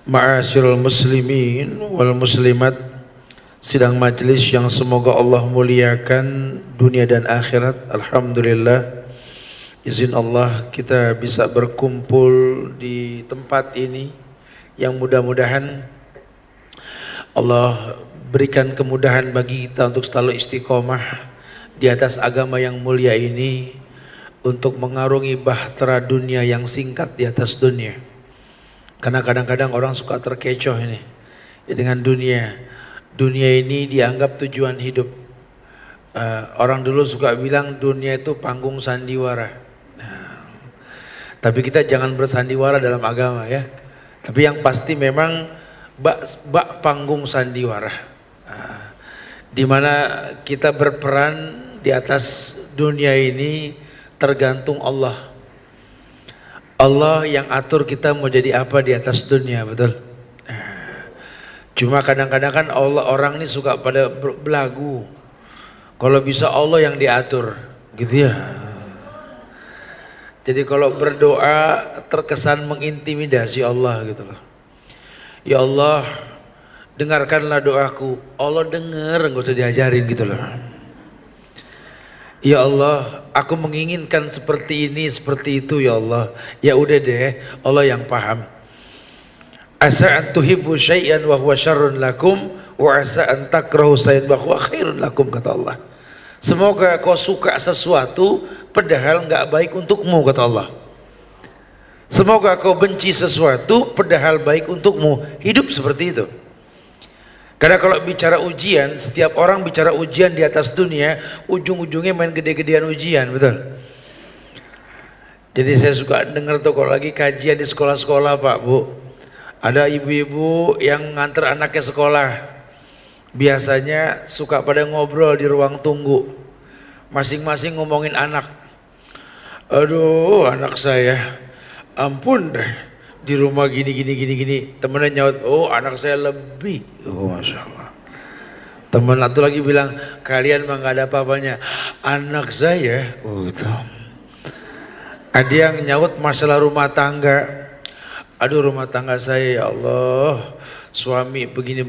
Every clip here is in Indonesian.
Ma'asyiral muslimin wal muslimat, sidang majelis yang semoga Allah muliakan dunia dan akhirat. Alhamdulillah, izin Allah kita bisa berkumpul di tempat ini yang mudah-mudahan Allah berikan kemudahan bagi kita untuk selalu istiqomah di atas agama yang mulia ini, untuk mengarungi bahtera dunia yang singkat di atas dunia. Karena kadang-kadang orang suka terkecoh ini dengan dunia. Dunia ini dianggap tujuan hidup. Orang dulu suka bilang dunia itu panggung sandiwara. Tapi kita jangan bersandiwara dalam agama ya. Tapi yang pasti memang bak panggung sandiwara. Di mana kita berperan di atas dunia ini tergantung Allah. Allah yang atur kita mau jadi apa di atas dunia, betul. Cuma kadang-kadang kan orang ini suka pada belagu. Kalau bisa Allah yang diatur, gitu ya. Jadi kalau berdoa terkesan mengintimidasi Allah gitu loh. Ya Allah, dengarkanlah doaku. Allah dengar, enggak usah diajarin gitu loh. Ya Allah, aku menginginkan seperti ini, seperti itu ya Allah. Ya udah deh, Allah yang paham. Asa an tuhibbu syai'an wa huwa syarrun lakum wa asa an takrahu syai'an wa huwa khairun lakum, kata Allah. Semoga kau suka sesuatu padahal enggak baik untukmu, kata Allah. Semoga kau benci sesuatu padahal baik untukmu. Hidup seperti itu. Karena kalau bicara ujian, setiap orang bicara ujian di atas dunia, ujung-ujungnya main gede-gedean ujian, betul. Jadi saya suka dengar tuh kalau lagi kajian di sekolah-sekolah, Pak, Bu, ada ibu-ibu yang nganter anaknya sekolah. Biasanya suka pada ngobrol di ruang tunggu, masing-masing ngomongin anak. Aduh, anak saya, ampun deh, di rumah gini. Temennya nyaut, oh anak saya lebih. Oh Masya Allah. Temen satu lagi bilang, kalian mah gak ada apa-apanya. Anak saya, oh gitu. Ada yang nyaut masalah rumah tangga. Aduh, rumah tangga saya ya Allah, suami begini.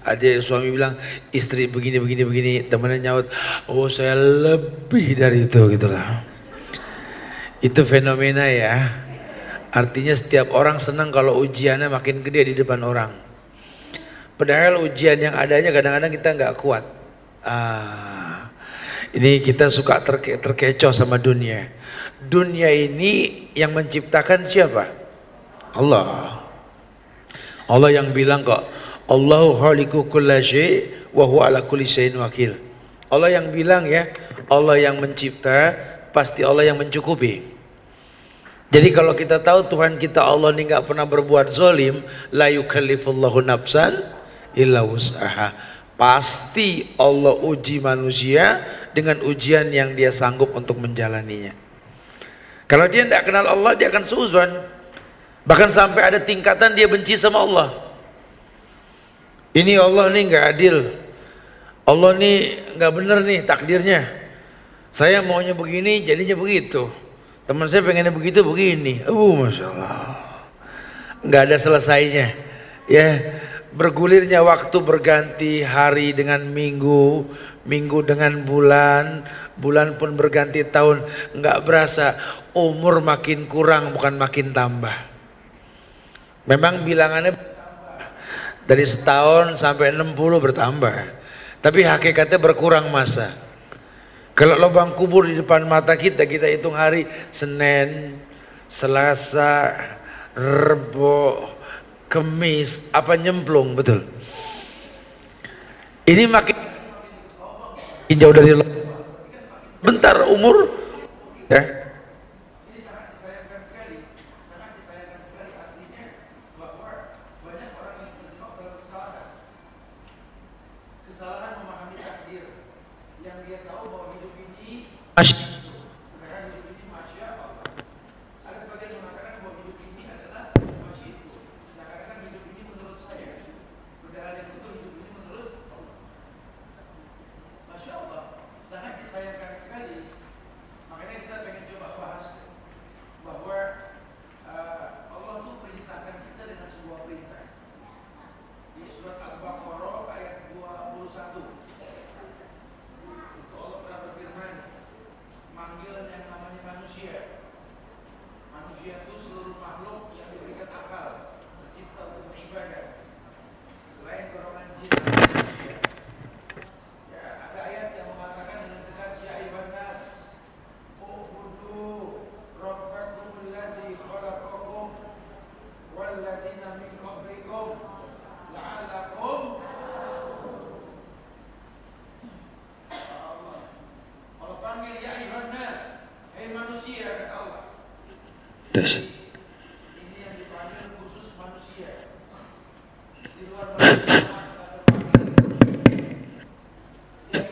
Ada suami bilang istri begini. Temennya nyaut, oh saya lebih dari itu, gitulah. Itu fenomena ya. Artinya setiap orang senang kalau ujiannya makin gede di depan orang. Padahal ujian yang adanya kadang-kadang kita nggak kuat. Ini kita suka terkecoh sama dunia. Dunia ini yang menciptakan siapa? Allah. Allah yang bilang kok, Allahu khaliqu kulla syai' wa huwa ala kulli syai'in wakil. Allah yang bilang ya, Allah yang mencipta, pasti Allah yang mencukupi. Jadi kalau kita tahu Tuhan kita Allah ini nggak pernah berbuat zolim, la yukallifullahu nafsan illa wus'aha. Pasti Allah uji manusia dengan ujian yang dia sanggup untuk menjalaninya. Kalau dia tidak kenal Allah, dia akan suuzon. Bahkan sampai ada tingkatan dia benci sama Allah. Ini Allah nih nggak adil. Allah nih nggak bener nih takdirnya. Saya maunya begini, jadinya begitu. Teman saya pengennya begitu begini. Masya Allah, nggak ada selesainya. Ya, bergulirnya waktu berganti hari dengan minggu, minggu dengan bulan, bulan pun berganti tahun. Nggak berasa, umur makin kurang bukan makin tambah. Memang bilangannya dari setahun sampai 60 bertambah, tapi hakikatnya berkurang masa. Kalau lubang kubur di depan mata kita, kita hitung hari Senin, Selasa, Rebo, Kemis, apa nyemplung, betul. Ini makin jauh dari bentar umur ya. Tes.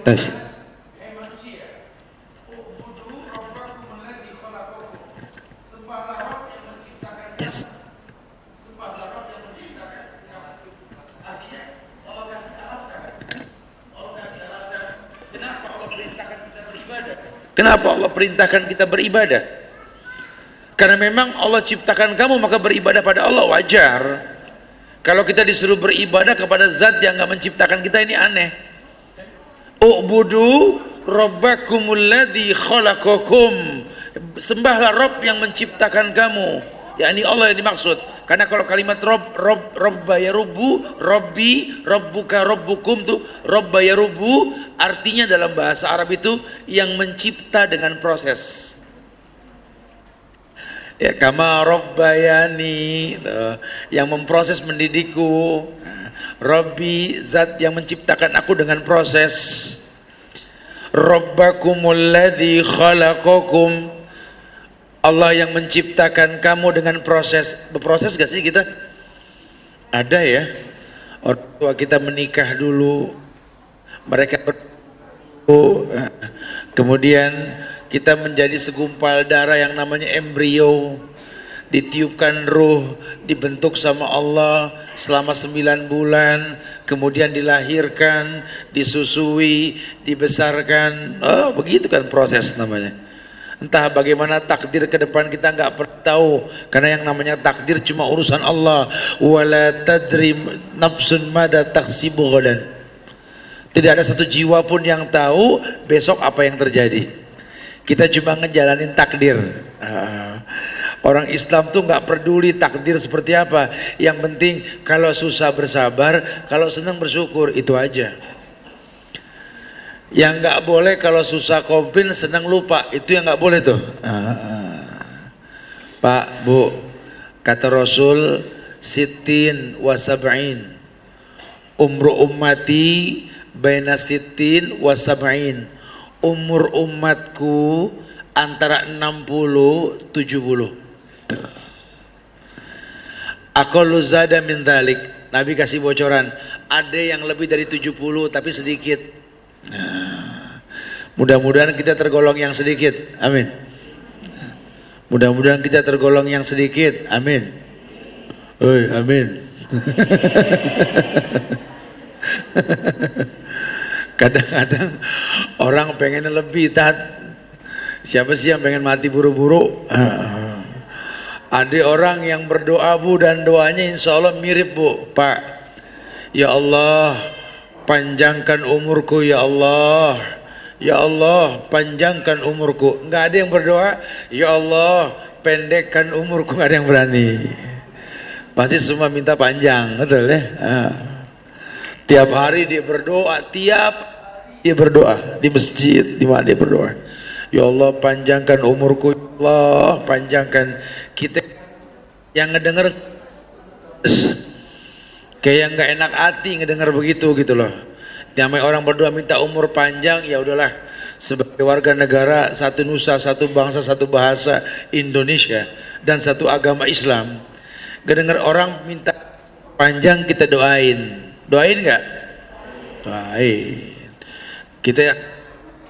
Tes. Yes. Kenapa Allah perintahkan kita beribadah? Karena memang Allah ciptakan kamu, maka beribadah pada Allah wajar. Kalau kita disuruh beribadah kepada zat yang nggak menciptakan kita, ini aneh. U'budu rabbakumul ladzi khalaqakum. Sembahlah Rabb yang menciptakan kamu. Ya, ini Allah yang dimaksud. Karena kalau kalimat Robba ya Rubbu, Robbi, Robbuka, Robbukum tuh Robba ya Rubbu, artinya dalam bahasa Arab itu yang mencipta dengan proses. Ya, kama Robbayani, yang memproses mendidikku. Robbi, zat yang menciptakan aku dengan proses. Rabbakumul ladzi khalaqakum, Allah yang menciptakan kamu dengan proses. Berproses gak sih kita? Ada ya. Orang tua kita menikah dulu, mereka kemudian kita menjadi segumpal darah yang namanya embrio, ditiupkan ruh, dibentuk sama Allah selama 9 bulan, kemudian dilahirkan, disusui, dibesarkan. Oh, begitu kan proses namanya. Entah bagaimana takdir ke depan kita nggak pernah tahu, karena yang namanya takdir cuma urusan Allah. Wala tadri nafsun mada taksibu ghadan. Tidak ada satu jiwa pun yang tahu besok apa yang terjadi. Kita cuma ngejalanin takdir. Orang Islam tuh nggak peduli takdir seperti apa. Yang penting kalau susah bersabar, kalau senang bersyukur, itu aja. Yang nggak boleh kalau susah komplain, senang lupa, itu yang nggak boleh tuh. Pak, Bu, kata Rasul, sittin wa sab'in, umru ummati baina sittin wa sab'in, umur umatku antara 60 70. Aqallu zada min dzalik. Nabi kasih bocoran, ada yang lebih dari 70 tapi sedikit. Mudah-mudahan kita tergolong yang sedikit, amin. Mudah-mudahan kita tergolong yang sedikit, amin. Oi, amin. Kadang-kadang orang pengen lebih, tat. Siapa sih yang pengen mati buru-buru? Ada orang yang berdoa, Bu, dan doanya insya Allah mirip, Bu. Pak, ya Allah, panjangkan umurku ya Allah, ya Allah panjangkan umurku. Nggak ada yang berdoa ya Allah pendekkan umurku, nggak ada yang berani. Pasti semua minta panjang, betul ya. Tiap hari dia berdoa, dia berdoa di masjid, di mana dia berdoa, ya Allah panjangkan umurku, ya Allah panjangkan. Kita yang ngedenger kayak nggak enak hati ngedengar begitu gitu loh. Namanya orang berdoa minta umur panjang, ya udahlah. Sebagai warga negara satu nusa, satu bangsa, satu bahasa Indonesia dan satu agama Islam, ngedengar orang minta panjang kita doain. Doain nggak? Doain. Kita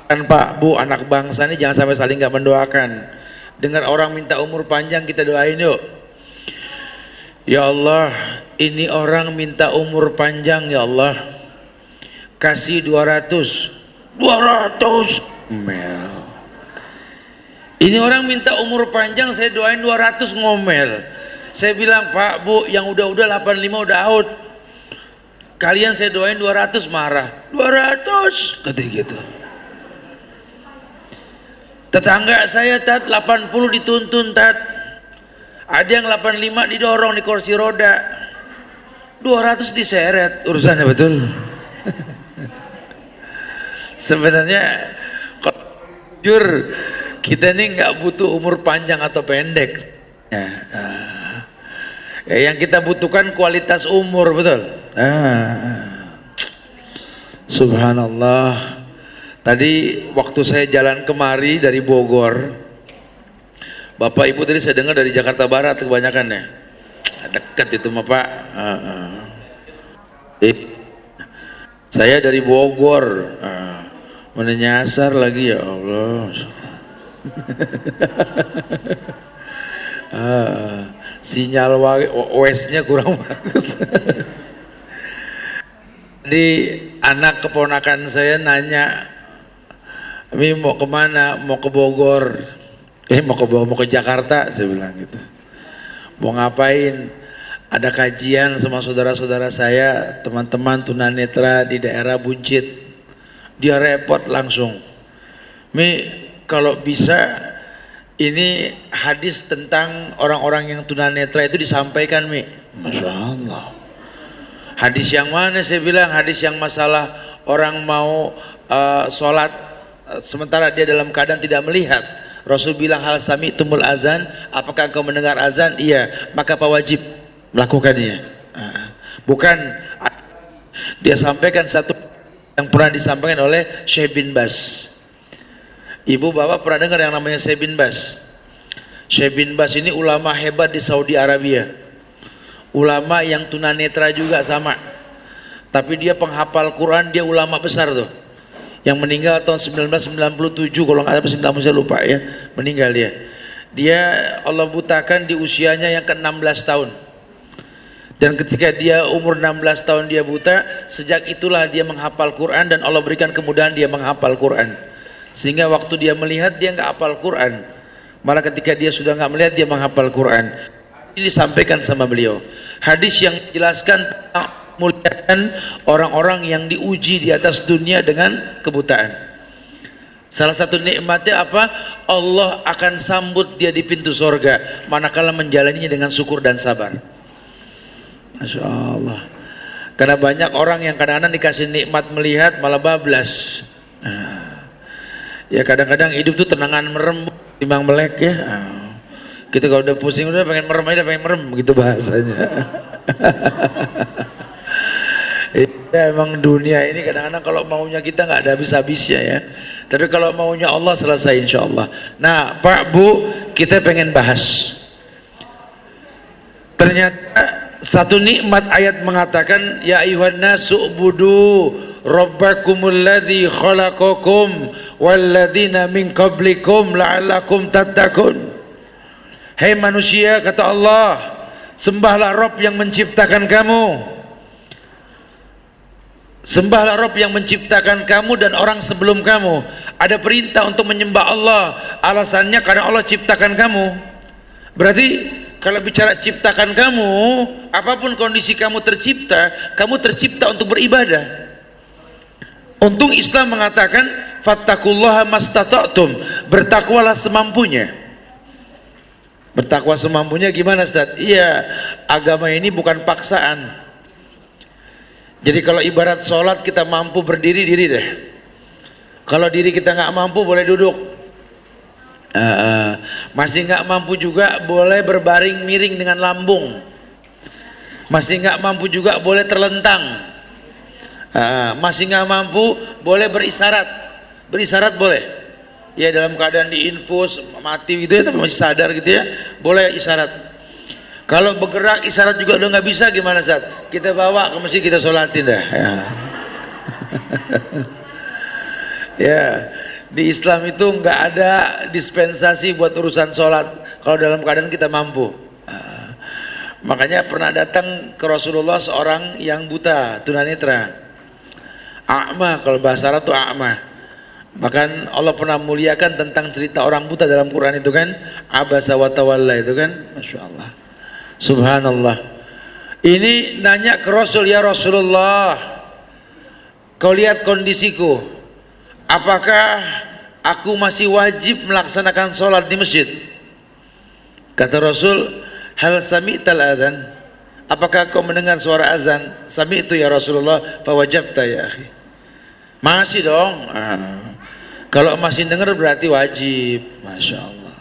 kan Pak, Bu, anak bangsa ini jangan sampai saling nggak mendoakan. Dengar orang minta umur panjang kita doain yuk. Ya Allah, ini orang minta umur panjang ya Allah, kasih 200 ngomel. Ini orang minta umur panjang, saya doain 200 ngomel. Saya bilang, Pak, Bu, yang udah 85 udah out, kalian saya doain 200 marah. 200 kata gitu. Tetangga saya tat 80 dituntun tat. Ada yang 85 didorong di kursi roda, 200 diseret, urusannya betul. Sebenarnya jujur kita ini nggak butuh umur panjang atau pendek. Yang kita butuhkan kualitas umur, betul. Subhanallah. Tadi waktu saya jalan kemari dari Bogor, Bapak Ibu tadi saya dengar dari Jakarta Barat kebanyakan ya. Dekat itu mah Pak. Saya dari Bogor. Mana nyasar lagi ya Allah. Sinyal OS-nya kurang bagus. Jadi anak keponakan saya nanya, "Mi mau kemana?" "Mau ke Bogor." Mau ke Bogor, mau ke Jakarta, saya bilang gitu. "Mau ngapain?" "Ada kajian sama saudara-saudara saya, teman-teman tunanetra di daerah Buncit." Dia repot langsung, "Mi, kalau bisa ini hadis tentang orang-orang yang tunanetra itu disampaikan, Mi." Masya Allah. "Hadis yang mana?" Saya bilang, "Hadis yang masalah orang mau sholat sementara dia dalam keadaan tidak melihat. Rasul bilang, hal sami tumul azan, apakah engkau mendengar azan? Iya, maka apa wajib melakukannya?" Bukan, dia sampaikan satu yang pernah disampaikan oleh Syekh bin Baz. Ibu bapak pernah dengar yang namanya Syekh bin Baz? Syekh bin Baz ini ulama hebat di Saudi Arabia, ulama yang tunanetra juga sama, tapi dia penghafal Quran, dia ulama besar tuh, yang meninggal tahun 1997 kalau nggak salah, 19 saya lupa ya, meninggal dia Allah butakan di usianya yang ke-16 tahun. Dan ketika dia umur 16 tahun dia buta, sejak itulah dia menghafal Quran dan Allah berikan kemudahan dia menghafal Quran. Sehingga waktu dia melihat dia nggak hafal Quran, malah ketika dia sudah nggak melihat dia menghafal Quran. Ini disampaikan sama beliau. Hadis yang menjelaskan tentang muliakan orang-orang yang diuji di atas dunia dengan kebutaan. Salah satu nikmatnya apa? Allah akan sambut dia di pintu sorga manakala menjalaninya dengan syukur dan sabar. Masya Allah. Karena banyak orang yang kadang-kadang dikasih nikmat melihat malah bablas. Ya kadang-kadang hidup tuh tenangan merem timbang melek ya. Kita kalau udah pusing udah pengen merem aja, pengen merem gitu bahasanya. Ya, emang dunia ini kadang-kadang kalau maunya kita nggak ada habis-habisnya ya. Tapi kalau maunya Allah selesai insya Allah. Nah Pak Bu, kita pengen bahas. Ternyata satu nikmat ayat mengatakan, ya ayuhan nasu ubudu rabbakumul ladzi khalaqakum walladzina min qablikum la'allakum tattaqun. Hai manusia, kata Allah, sembahlah Rabb yang menciptakan kamu. Sembahlah Rabb yang menciptakan kamu dan orang sebelum kamu. Ada perintah untuk menyembah Allah. Alasannya karena Allah ciptakan kamu. Berarti kalau bicara ciptakan kamu, apapun kondisi kamu tercipta untuk beribadah. Untung Islam mengatakan fattaqullaha mastata'tum, bertakwalah semampunya. Bertakwa semampunya gimana Ustaz? Iya, agama ini bukan paksaan. Jadi kalau ibarat sholat kita mampu berdiri, diri deh. Kalau diri kita nggak mampu boleh duduk. Masih nggak mampu juga boleh berbaring miring dengan lambung. Masih nggak mampu juga boleh terlentang. Masih nggak mampu boleh berisyarat. Berisyarat boleh. Ya dalam keadaan diinfus mati gitu ya, tapi masih sadar gitu ya, boleh isyarat. Kalau bergerak isyarat juga udah nggak bisa, gimana Ustaz? Kita bawa ke masjid, kita sholatin dah. Ya. Di Islam itu nggak ada dispensasi buat urusan sholat kalau dalam keadaan kita mampu. Makanya pernah datang ke Rasulullah seorang yang buta, tunanetra, a'ma, kalau bahasa Arab itu a'ma. Bahkan Allah pernah muliakan tentang cerita orang buta dalam Quran itu kan, abasa wa tawalla itu kan, Masya Allah, Subhanallah. Ini nanya ke Rasul, ya Rasulullah, kau lihat kondisiku, apakah aku masih wajib melaksanakan sholat di masjid? Kata Rasul, hal sami'tal adzan, apakah kau mendengar suara azan? Sami'tu ya Rasulullah, fawajabta ya akhi. Masih dong. Kalau masih dengar berarti wajib. Masya Allah.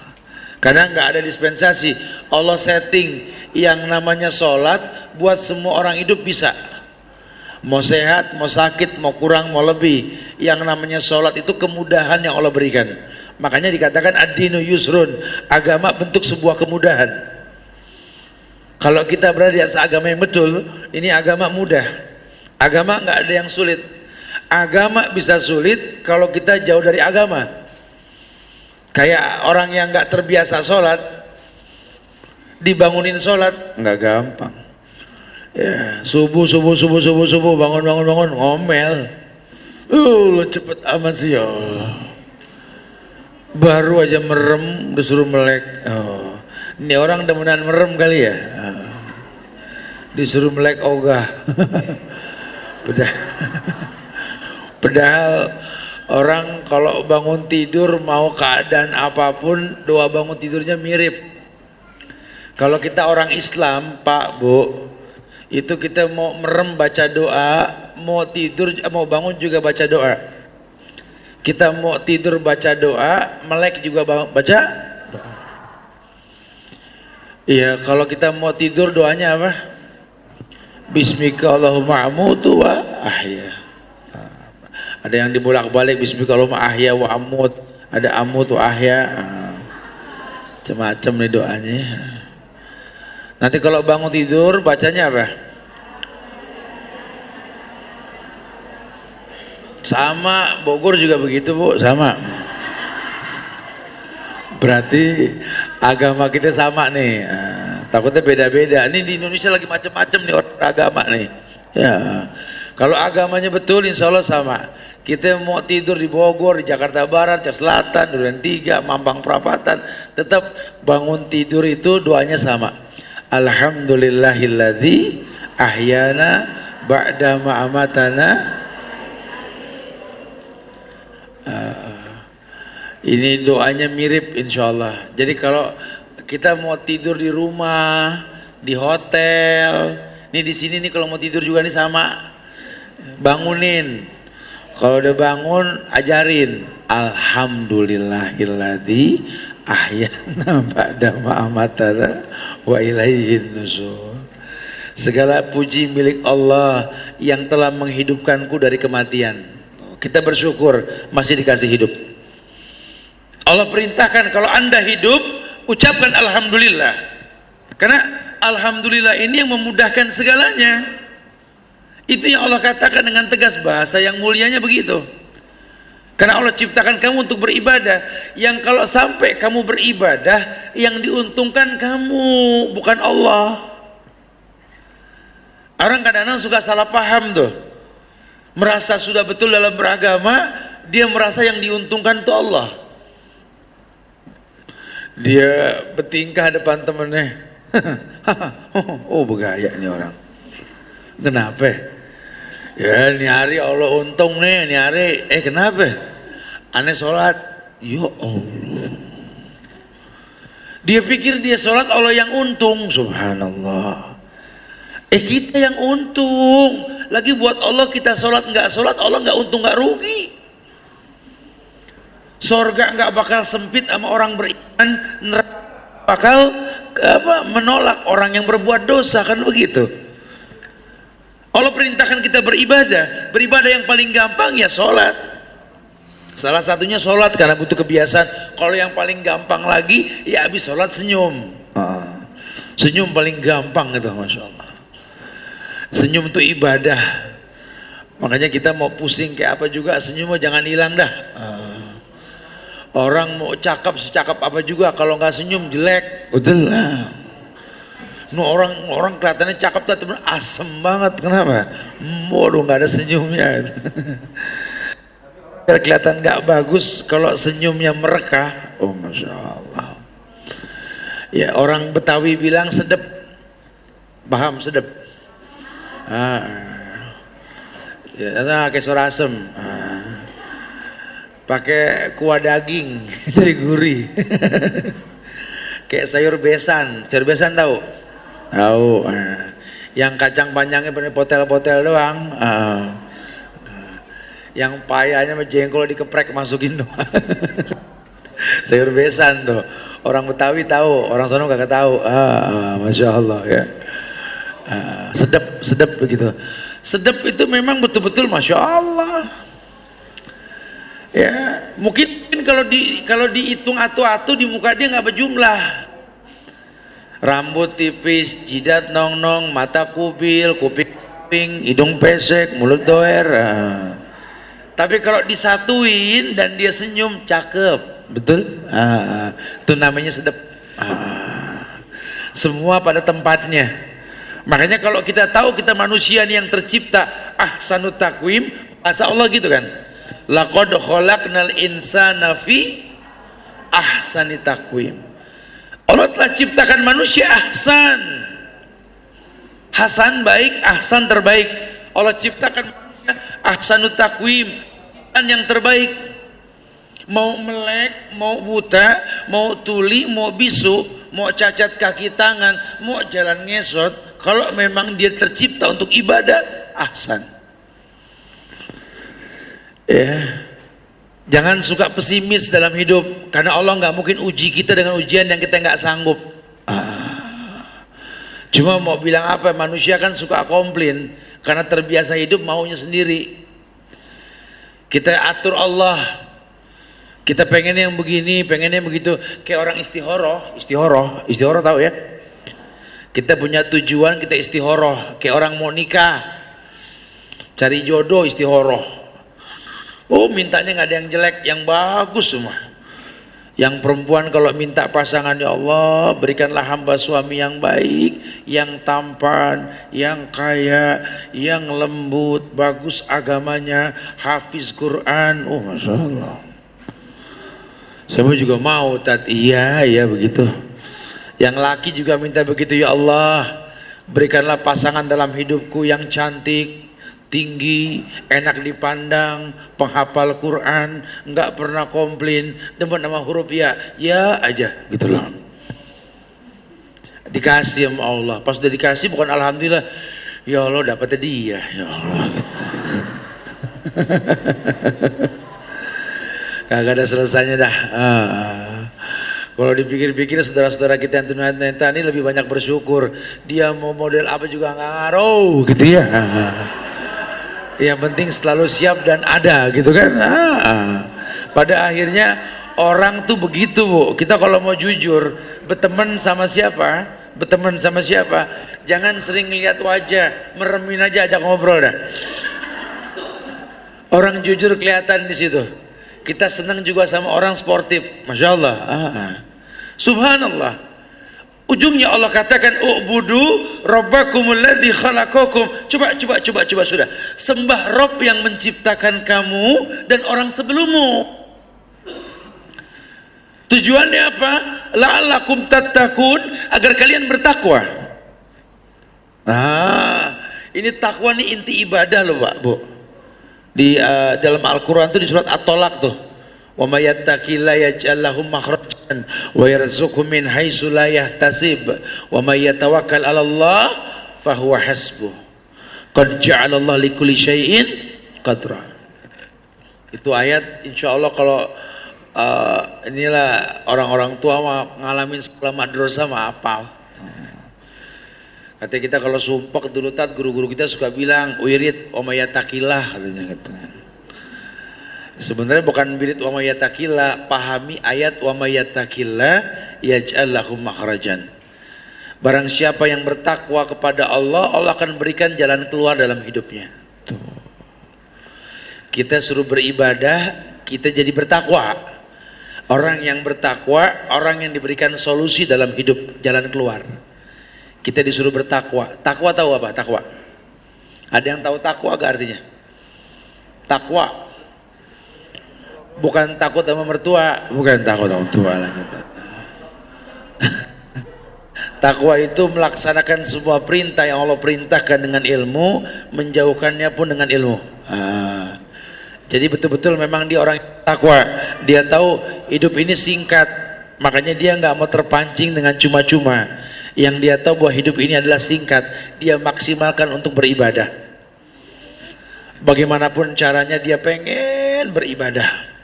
Karena nggak ada dispensasi. Allah setting yang namanya sholat buat semua orang hidup bisa. Mau sehat, mau sakit, mau kurang, mau lebih. Yang namanya sholat itu kemudahan yang Allah berikan. Makanya dikatakan ad-dinu yusrun, agama bentuk sebuah kemudahan. Kalau kita berada di atas agama yang betul, ini agama mudah. Agama nggak ada yang sulit. Agama bisa sulit kalau kita jauh dari agama. Kayak orang yang nggak terbiasa sholat, dibangunin sholat nggak gampang. Ya, subuh bangun ngomel. Lo cepet amat sih ya Allah. Baru aja merem disuruh melek. Oh, ini orang demenan merem kali ya. Disuruh melek ogah. Padahal orang kalau bangun tidur mau keadaan apapun, doa bangun tidurnya mirip. Kalau kita orang Islam, Pak, Bu, itu kita mau merem baca doa, mau tidur, mau bangun juga baca doa. Kita mau tidur baca doa, melek juga baca doa. Iya, kalau kita mau tidur doanya apa? Bismika Allahumma amutu wa ahya. Ada yang dibolak-balik bismika Allahumma ahya wa amut, ada amut wa ahya. Macam-macam nih doanya. Nanti kalau bangun tidur bacanya apa? Sama, Bogor juga begitu, Bu, sama. Berarti agama kita sama nih. Takutnya beda-beda. Ini di Indonesia lagi macam-macam nih orang agama nih. Ya. Kalau agamanya betul insya Allah sama. Kita mau tidur di Bogor, di Jakarta Barat, Jakarta Selatan, Duren 3, Mampang Perapatan, tetap bangun tidur itu doanya sama. Alhamdulillahilladzi ahyana ba'da ma amatana. Ini doanya mirip insyaallah. Jadi kalau kita mau tidur di rumah, di hotel, nih di sini nih kalau mau tidur juga nih sama, bangunin. Kalau udah bangun ajarin alhamdulillahilladzi ahyana ba'da ma amatana wa ilaihin nusur. Segala puji milik Allah yang telah menghidupkanku dari kematian. Kita bersyukur masih dikasih hidup. Allah perintahkan kalau Anda hidup, ucapkan alhamdulillah. Karena alhamdulillah ini yang memudahkan segalanya. Itu yang Allah katakan dengan tegas, bahasa yang mulianya begitu. Karena Allah ciptakan kamu untuk beribadah. Yang kalau sampai kamu beribadah, yang diuntungkan kamu, bukan Allah. Orang kadang-kadang suka salah paham tuh. Merasa sudah betul dalam beragama, dia merasa yang diuntungkan itu Allah. Dia bertingkah depan temennya. Oh bergaya nih orang. Kenapa? Ya ini hari Allah untung nih, ini hari. Kenapa? Aneh sholat. Ya Allah. Dia pikir dia sholat Allah yang untung. Subhanallah. Kita yang untung. Lagi buat Allah kita sholat nggak sholat, Allah nggak untung nggak rugi. Sorga nggak bakal sempit sama orang beriman, neraka bakal menolak orang yang berbuat dosa, kan begitu. Allah perintahkan kita beribadah. Beribadah yang paling gampang ya sholat. Salah satunya sholat karena butuh kebiasaan. Kalau yang paling gampang lagi ya habis sholat senyum. Senyum paling gampang itu, masya Allah. Senyum itu ibadah. Makanya kita mau pusing kayak apa juga, senyum jangan hilang dah. Orang mau cakap secakap apa juga, kalau nggak senyum jelek. Betul lah. Orang kelihatannya cakap tapi asem banget. Kenapa? Waduh nggak ada senyumnya. Biar kelihatan nggak bagus kalau senyumnya merekah. Oh masya Allah. Ya orang Betawi bilang sedep. Paham sedep? Ya, kayak suara asem. Pakai kuah daging jadi gurih. Kayak sayur besan tahu? Tahu. Yang kacang panjangnya bener potel-potel doang. Yang payahnya sama jengkol dikeprek masukin doang. Sayur besan tuh. Orang Betawi tahu, orang sono kagak tahu. Masya Allah ya. Sedap begitu. Sedap itu memang betul-betul masya Allah. Ya, mungkin kalau dihitung atu-atu di muka dia nggak berjumlah. Rambut tipis, jidat nong-nong, mata kubil, kuping ping, hidung pesek, mulut doer. Tapi kalau disatuin dan dia senyum, cakep, betul? Itu namanya sedep. Semua pada tempatnya. Makanya kalau kita tahu kita manusia yang tercipta ahsanut takwim, bahasa Allah gitu kan. Laqad khalaqnal insana fi ahsani takwim. Allah telah ciptakan manusia ahsan. Hasan baik, ahsan terbaik. Allah ciptakan manusia ahsanut takwim, ciptaan yang terbaik. Mau melek, mau buta, mau tuli, mau bisu, mau cacat kaki tangan, mau jalan ngesot, kalau memang dia tercipta untuk ibadah, ahsan. Ya. Jangan suka pesimis dalam hidup, karena Allah nggak mungkin uji kita dengan ujian yang kita nggak sanggup. Cuma mau bilang apa, manusia kan suka komplain karena terbiasa hidup maunya sendiri. Kita atur Allah, kita pengen yang begini, pengen yang begitu, kayak orang istihoroh tahu ya? Kita punya tujuan, kita istihoroh, kayak orang mau nikah, cari jodoh istihoroh. Oh, mintanya nggak ada yang jelek, yang bagus semua. Yang perempuan kalau minta pasangan, ya Allah berikanlah hamba suami yang baik, yang tampan, yang kaya, yang lembut, bagus agamanya, hafiz Quran. Oh, masya Allah. Saya juga mau iya begitu. Yang laki juga minta begitu, ya Allah berikanlah pasangan dalam hidupku yang cantik, tinggi, enak dipandang, penghafal Quran, nggak pernah komplain, demen nama huruf ya aja gitu loh. Dikasih sama Allah, pas udah dikasih bukan alhamdulillah, ya Allah dapetnya dia, ya Allah gitu. Kagak ada selesainya dah. Kalau dipikir-pikir saudara-saudara kita yang tunanetra ini lebih banyak bersyukur. Dia mau model apa juga nggak ngaruh gitu ya. Yang penting selalu siap dan ada gitu kan. Pada akhirnya orang tuh begitu Bu. Kita kalau mau jujur berteman sama siapa, jangan sering lihat wajah, meremin aja, ajak ngobrol dah. Orang jujur kelihatan di situ. Kita senang juga sama orang sportif, masya Allah. Subhanallah. Ujungnya Allah katakan u'budu rabbakumul ladzi khalaqakum. Coba sudah. Sembah Rabb yang menciptakan kamu dan orang sebelummu. Tujuannya apa? La'allakum tattaqun, agar kalian bertakwa. Ini takwa nih inti ibadah loh Pak, Bu. Di dalam Al-Quran itu di surat At-Tolak tuh, wa may yattaqillaha yaj'al lahu makhrajan wa yarzuqhu min haitsu la yahtasib wa may yatawakkal 'ala Allah fa huwa hasbuh qad ja'ala Allah likulli syai'in qadra. Itu ayat insyaallah kalau inilah orang-orang tua ngalamin sekolah madrasah mah hafal. Katanya kita kalau sumpah dulu guru-guru kita suka bilang wirid wa may yattaqillah katanya gitu. Sebenarnya bukan wirid wa may yattaqillah, pahami ayat wa may yattaqillah yaj'al lahu makhrajan. Barang siapa yang bertakwa kepada Allah, Allah akan berikan jalan keluar dalam hidupnya. Tuh. Kita suruh beribadah, kita jadi bertakwa. Orang yang bertakwa, orang yang diberikan solusi dalam hidup, jalan keluar. Kita disuruh bertakwa. Takwa tahu apa? Takwa. Ada yang tahu takwa gak artinya? Takwa bukan takut sama mertua, bukan takut sama mertua lah kita. Takwa itu melaksanakan sebuah perintah yang Allah perintahkan dengan ilmu, menjauhkannya pun dengan ilmu. Jadi betul-betul memang dia orang takwa. Dia tahu hidup ini singkat, makanya dia nggak mau terpancing dengan cuma-cuma. Yang dia tahu bahwa hidup ini adalah singkat, dia maksimalkan untuk beribadah. Bagaimanapun caranya dia pengen beribadah.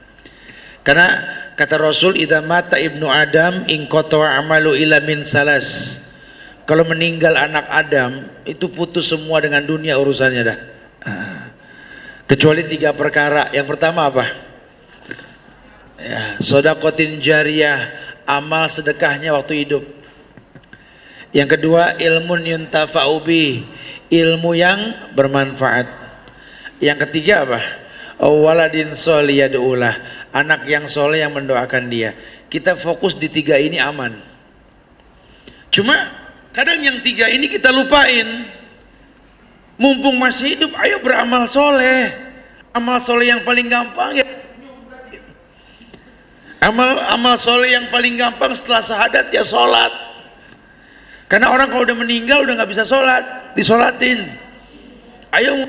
Karena kata Rasul, idza mata ibnu Adam inqata amalu ila min salas. Kalau meninggal anak Adam itu putus semua dengan dunia urusannya dah. Kecuali 3 perkara. Yang pertama apa? Ya, sodakotin jariyah, amal sedekahnya waktu hidup. Yang kedua, ilmun yuntafa'u bih, ilmu yang bermanfaat. Yang ketiga apa? Waladin sholih yad'ulah, anak yang soleh yang mendoakan dia. Kita fokus di tiga ini aman. Cuma kadang yang tiga ini kita lupain. Mumpung masih hidup, ayo beramal soleh. Amal soleh yang paling gampang ya. Amal soleh yang paling gampang setelah syahadat ya sholat. Karena orang kalau udah meninggal udah nggak bisa sholat, disolatin. Ayo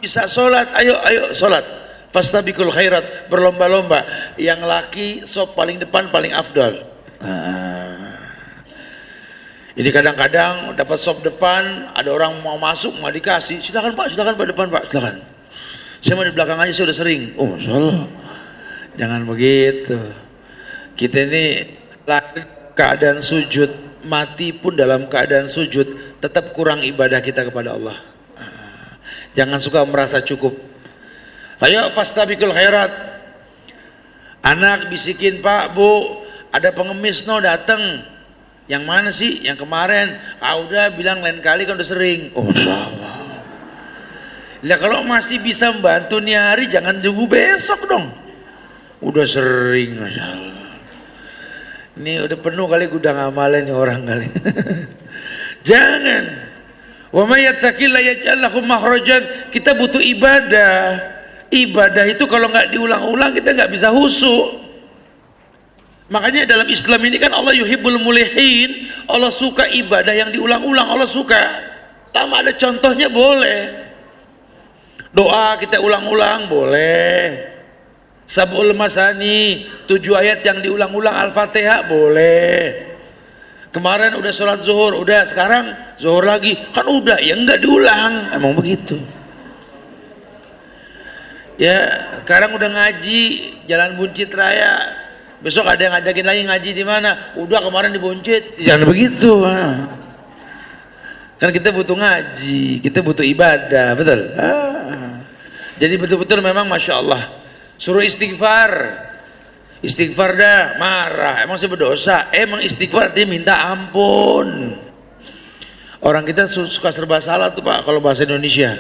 bisa sholat, ayo sholat. Fastabiqul khairat, berlomba-lomba. Yang laki sop paling depan paling afdal. Ini kadang-kadang dapat sop depan, ada orang mau masuk mau dikasih, silakan pak depan pak, silakan. Saya mau di belakang aja, saya udah sering. Oh masya Allah, jangan begitu. Kita ini lahir keadaan sujud, mati pun dalam keadaan sujud, tetap kurang ibadah kita kepada Allah. Jangan suka merasa cukup. Ayo fastabiqul khairat. Anak bisikin, pak bu, ada pengemis no datang. Yang mana sih? Yang kemarin. Udah bilang lain kali kan udah sering. Oh masya Allah. Lah kalau masih bisa membantu nih hari, jangan tunggu besok dong. Udah sering, masya Allah. Ini udah penuh kali gudang amalan nih orang kali. Jangan. Wa may yattaqillah yaj'al lahu makhrajan. Kita butuh ibadah. Ibadah itu kalau nggak diulang-ulang kita nggak bisa khusyuk. Makanya dalam Islam ini kan Allah yuhibbul mulihin. Allah suka ibadah yang diulang-ulang, Allah suka. Sama ada contohnya boleh. Doa kita ulang-ulang boleh. Sab'ul Masani, 7 ayat yang diulang-ulang Al-Fatihah boleh. Kemarin udah sholat zuhur, udah sekarang zuhur lagi, kan udah, ya enggak diulang, emang begitu. Ya sekarang udah ngaji Jalan Buncit Raya, besok ada yang ngajakin lagi ngaji di mana? Udah kemarin di Buncit, jangan begitu. Kan kita butuh ngaji, kita butuh ibadah, betul? Jadi betul-betul memang masya Allah. Suruh istighfar, istighfar dah, marah, emang saya berdosa, emang istighfar dia minta ampun. Orang kita suka serba salah tuh pak, kalau bahasa Indonesia.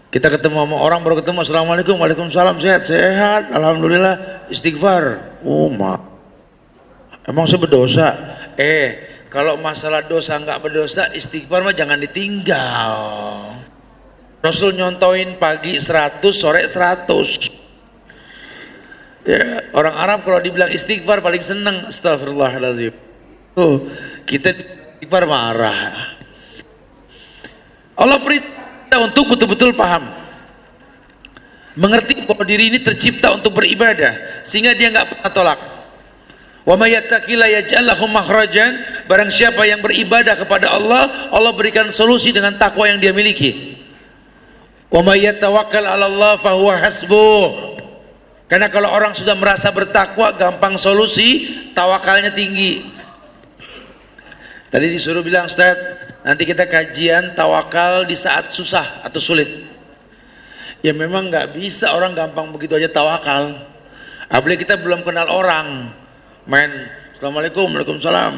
Kita ketemu sama orang, baru ketemu, assalamualaikum, waalaikumsalam, sehat, alhamdulillah, istighfar. Oh mak, emang saya berdosa. Kalau masalah dosa nggak berdosa, istighfar mah jangan ditinggal. Rasul nyontoin pagi 100, sore 100. Ya, orang Arab kalau dibilang istighfar paling seneng, astagfirullahaladzim. Tuh, kita istighfar marah. Allah perintah untuk betul-betul paham, mengerti bahwa diri ini tercipta untuk beribadah, sehingga dia nggak pernah tolak. Wa may yattaqillah yaj'al lahu makhrajan. Barang siapa yang beribadah kepada Allah, Allah berikan solusi dengan takwa yang dia miliki. Wa may yatawakkal 'ala Allah fa huwa hasbuh. Karena kalau orang sudah merasa bertakwa, gampang solusi, tawakalnya tinggi. Tadi disuruh bilang, Ustaz, nanti kita kajian tawakal di saat susah atau sulit. Ya memang nggak bisa orang gampang begitu aja tawakal. Apalagi kita belum kenal orang. Main, assalamualaikum, waalaikumsalam.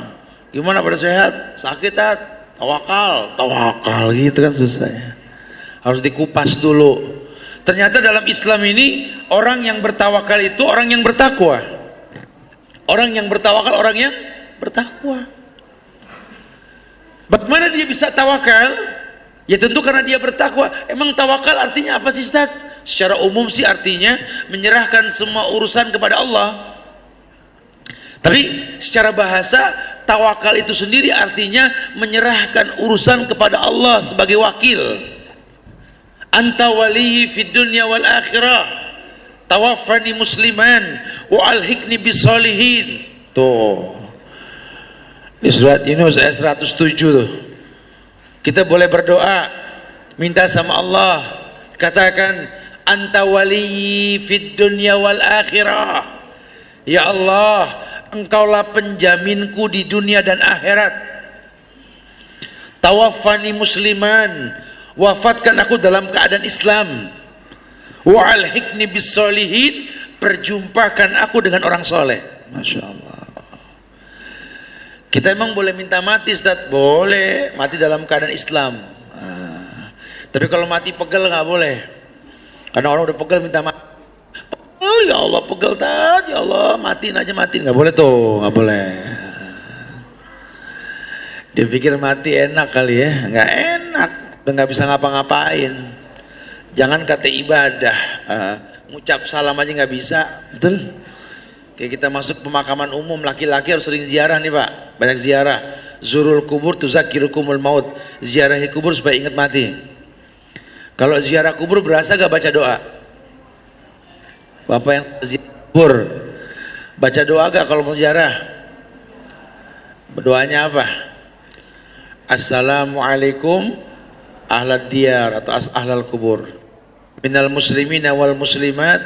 Gimana pada sehat? Sakit tak? Tawakal gitu kan susah ya. Harus dikupas dulu. Ternyata dalam Islam ini orang yang bertawakal itu orang yang bertakwa. Orang yang bertawakal orang yang bertakwa. Bagaimana dia bisa tawakal? Ya tentu karena dia bertakwa. Emang tawakal artinya apa sih Ustaz? Secara umum sih artinya menyerahkan semua urusan kepada Allah. Tapi secara bahasa tawakal itu sendiri artinya menyerahkan urusan kepada Allah sebagai wakil. Anta waliyi fid dunya wal akhirah, tawaffani musliman wa alhiqni bisolihin. Tuh di surat Yunus ayat 107 tuh kita boleh berdoa, minta sama Allah, katakan anta waliyi fid dunya wal akhirah. Ya Allah, engkaulah penjaminku di dunia dan akhirat. Tawaffani musliman, wafatkan aku dalam keadaan Islam. Wa alhiqni bis solihin, perjumpakan aku dengan orang soleh. Masya Allah. Kita emang boleh minta mati, Ustaz? Boleh, mati dalam keadaan Islam. Tapi kalau mati pegel nggak boleh. Karena orang udah pegel minta mati. Oh ya Allah, pegel tat, ya Allah, matiin aja, matiin. Nggak boleh tuh, nggak boleh. Dia pikir mati enak kali ya, nggak enak, udah nggak bisa ngapa-ngapain. Jangan kata ibadah, ngucap salam aja nggak bisa, betul? Kayak kita masuk pemakaman umum, laki-laki harus sering ziarah nih Pak, banyak ziarah. Zurul kubur tuzakirukumul maut, ziarahi kubur supaya ingat mati. Kalau ziarah kubur berasa gak baca doa? Bapak yang ziarah kubur, baca doa gak kalau mau ziarah? Doanya apa? Assalamualaikum ahlad diyar atau ahlal kubur, minal muslimina wal muslimat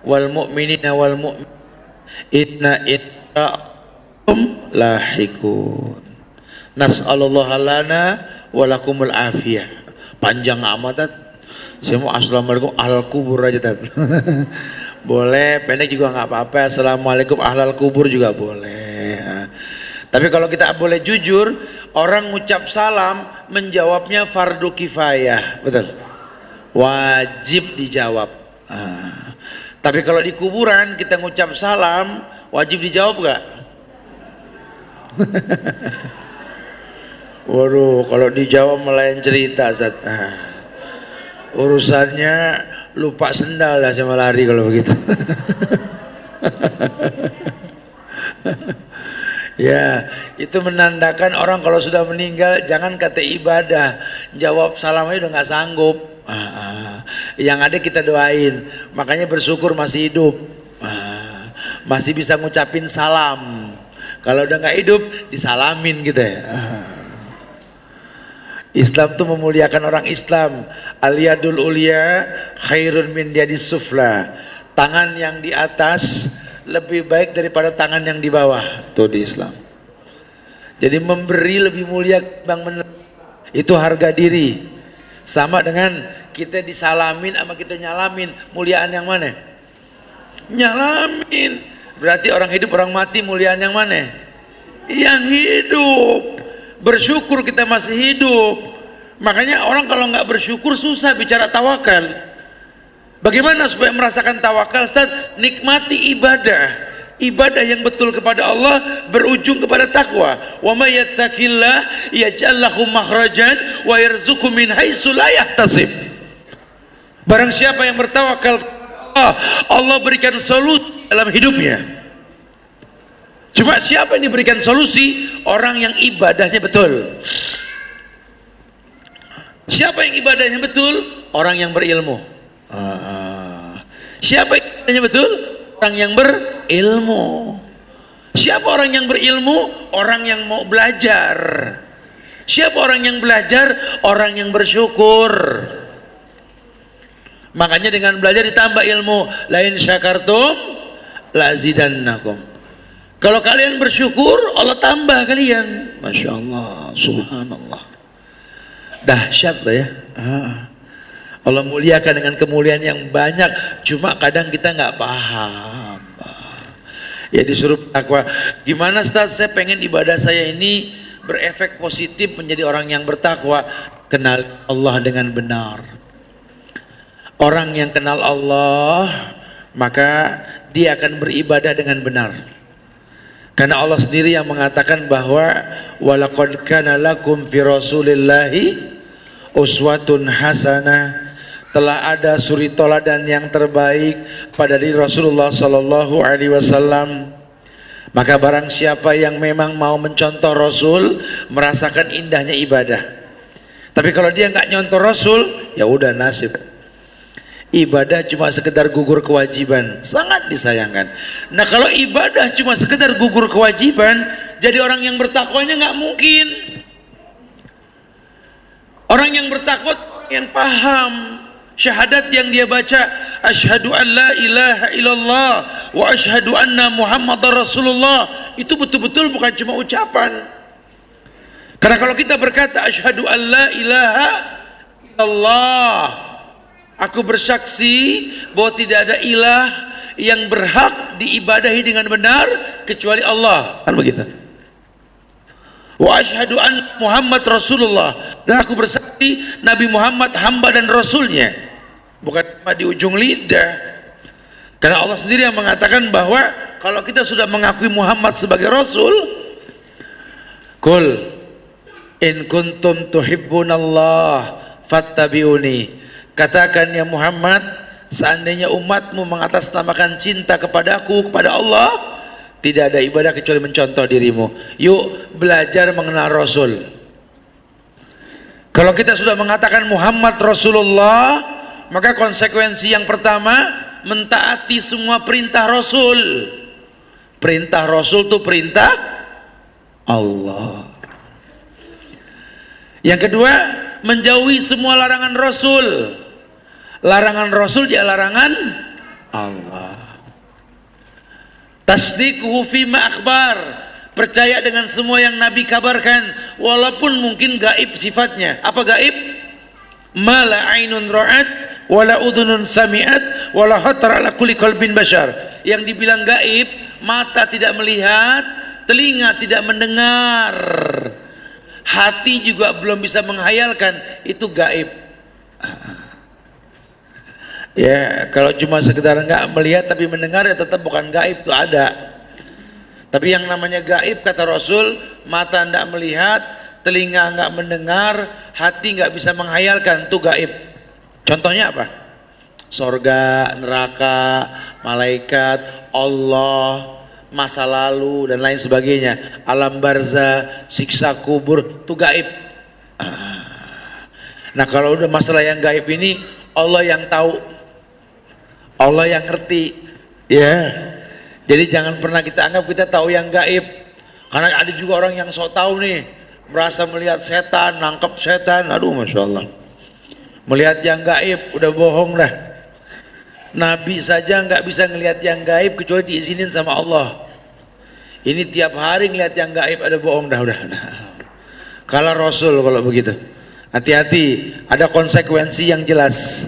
wal mu'minina wal mu'min, inna innahum lahikun, nas'alullah lana walakumul afiyah. Panjang amat. Saya mau assalamualaikum ahlal kubur aja tat. Boleh, pendek juga nggak apa-apa. Assalamualaikum ahlal kubur juga boleh. Tapi kalau kita boleh jujur, orang ngucap salam menjawabnya fardu kifayah, betul? Wajib dijawab. Tapi kalau di kuburan kita ngucap salam, wajib dijawab gak? Waduh, kalau dijawab melain cerita, Zat. Urusannya lupa sendal lah sama lari kalau begitu. Ya, itu menandakan orang kalau sudah meninggal jangan kata ibadah, jawab salamnya udah nggak sanggup. Yang ada kita doain, makanya bersyukur masih hidup, masih bisa ngucapin salam. Kalau udah nggak hidup disalamin gitu ya. Islam tuh memuliakan orang Islam. Al-yadul ulia khairun min yadis sufla. Tangan yang di atas lebih baik daripada tangan yang di bawah. Tuh di Islam. Jadi memberi lebih mulia bang menerima. Itu harga diri. Sama dengan kita disalamin sama kita nyalamin. Muliaan yang mana? Nyalamin. Berarti orang hidup orang mati muliaan yang mana? Yang hidup. Bersyukur kita masih hidup. Makanya orang kalau nggak bersyukur susah bicara tawakal. Bagaimana supaya merasakan tawakal, Ustaz? Nikmati ibadah. Ibadah yang betul kepada Allah berujung kepada takwa. Wa may yattaqillah yaj'al lahu makhrajan wa yarzuqhu min haitsu la yahtasib. Barang siapa yang bertawakal kepada Allah, Allah berikan solusi dalam hidupnya. Cuma siapa yang diberikan solusi? Orang yang ibadahnya betul. Siapa yang ibadahnya betul? Orang yang berilmu. Siapa yang ibadahnya betul? Orang yang berilmu. Siapa orang yang berilmu? Orang yang mau belajar. Siapa orang yang belajar? Orang yang bersyukur. Makanya dengan belajar ditambah ilmu. Lain syakartum lazidannakum. Kalau kalian bersyukur, Allah tambah kalian. Masya Allah, subhanallah. Dahsyat lah ya. Allah muliakan dengan kemuliaan yang banyak. Cuma kadang kita nggak paham. Ya disuruh takwa. Gimana Ustaz? Saya pengen ibadah saya ini berefek positif menjadi orang yang bertakwa. Kenal Allah dengan benar. Orang yang kenal Allah, maka dia akan beribadah dengan benar. Karena Allah sendiri yang mengatakan bahwa walaqad kana lakum fi rasulillahi uswatun hasanah, telah ada suri toladan yang terbaik pada diri Rasulullah sallallahu alaihi wasallam. Maka barang siapa yang memang mau mencontoh Rasul, merasakan indahnya ibadah. Tapi kalau dia nggak nyontoh Rasul, ya udah nasib. Ibadah cuma sekedar gugur kewajiban, sangat disayangkan. Nah kalau ibadah cuma sekedar gugur kewajiban, jadi orang yang bertakwanya nggak mungkin. Orang yang bertakwa, yang paham syahadat yang dia baca, asyhadu an la ilaha illallah wa asyhadu anna muhammadar rasulullah, itu betul-betul bukan cuma ucapan. Karena kalau kita berkata asyhadu an la ilaha illallah, aku bersaksi bahwa tidak ada ilah yang berhak diibadahi dengan benar kecuali Allah, kan begitu. Wa asyhadu an Muhammad Rasulullah, dan aku bersaksi Nabi Muhammad hamba dan rasulnya. Bukan cuma di ujung lidah, karena Allah sendiri yang mengatakan bahwa kalau kita sudah mengakui Muhammad sebagai rasul, qul in kuntum tuhibbunallah fattabi'uni, katakan ya Muhammad, seandainya umatmu mengatasnamakan cinta kepadaku, kepada Allah, tidak ada ibadah kecuali mencontoh dirimu. Yuk belajar mengenal Rasul. Kalau kita sudah mengatakan Muhammad Rasulullah, maka konsekuensi yang pertama, mentaati semua perintah Rasul. Perintah Rasul itu perintah Allah. Yang kedua, menjauhi semua larangan Rasul. Larangan Rasul dia larangan Allah. Tasdiquhu fima akhbar, percaya dengan semua yang Nabi kabarkan walaupun mungkin gaib sifatnya. Apa gaib? Ma la ainun ra'at wala udhunun sami'at wala khatar ala kulli qalbin bashar. Yang dibilang gaib, mata tidak melihat, telinga tidak mendengar, hati juga belum bisa menghayalkan, itu gaib. Ya, kalau cuma sekedar nggak melihat tapi mendengar, ya tetap bukan gaib, itu ada. Tapi yang namanya gaib kata Rasul, mata nggak melihat, telinga nggak mendengar, hati nggak bisa menghayalkan, itu gaib. Contohnya apa? Sorga, neraka, malaikat, Allah, masa lalu dan lain sebagainya, alam barzah, siksa kubur, itu gaib. Nah kalau udah masalah yang gaib ini, Allah yang tahu, Allah yang ngerti, ya. Jadi jangan pernah kita anggap kita tahu yang gaib, karena ada juga orang yang sok tahu nih, merasa melihat setan, nangkep setan, aduh masya Allah. Melihat yang gaib udah bohong dah. Nabi saja nggak bisa ngelihat yang gaib kecuali diizinin sama Allah. Ini tiap hari ngelihat yang gaib ada bohong dah, udah. Kalau Rasul kalau begitu, hati-hati, ada konsekuensi yang jelas.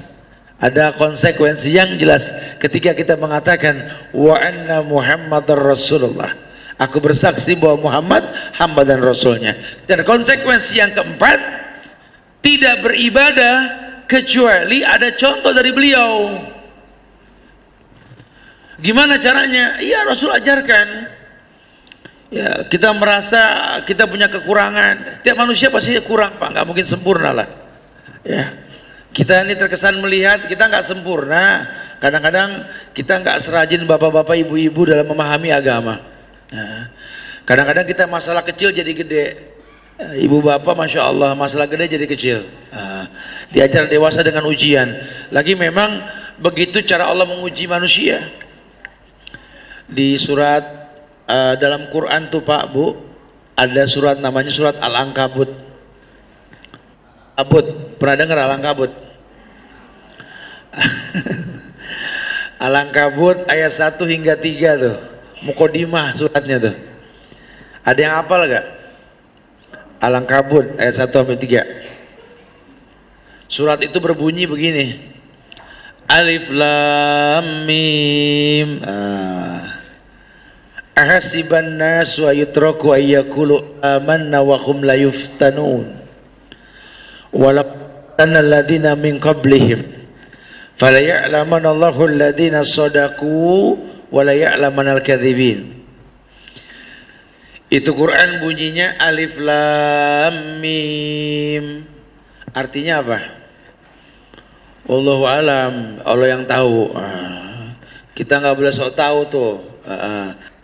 Ada konsekuensi yang jelas ketika kita mengatakan wa anna Muhammadar Rasulullah, aku bersaksi bahwa Muhammad hamba dan rasulnya. Dan konsekuensi yang keempat, tidak beribadah kecuali ada contoh dari beliau. Gimana caranya? Iya, Rasul ajarkan. Ya, kita merasa kita punya kekurangan. Setiap manusia pasti kurang, Pak, nggak mungkin sempurna lah. Ya. Kita ini terkesan melihat kita nggak sempurna. Kadang-kadang kita nggak serajin bapak-bapak, ibu-ibu dalam memahami agama. Kadang-kadang kita masalah kecil jadi gede. Ibu bapak masya Allah masalah gede jadi kecil. Diajar dewasa dengan ujian. Lagi memang begitu cara Allah menguji manusia. Di surat dalam Quran tuh Pak Bu, ada surat namanya surat Al-Ankabut. Pernah dengar Al-Ankabut? Al-Ankabut ayat 1 hingga 3 tuh, mukodimah suratnya tuh. Ada yang hafal gak? Al-Ankabut ayat 1 sampai 3. Surat itu berbunyi begini. Alif Lam Mim. Ahasiban nasu ayutraku ayyakulu amanna wa hum la yuftanun. Walaqana alladhina min qablihim fala ya'lamanna Allahu alladhina shadaqu wa la ya'lamanal kadzibin. Itu Quran bunyinya Alif Lam Mim. Artinya apa? Wallahu alam, Allah yang tahu. Kita nggak boleh sok tahu tuh.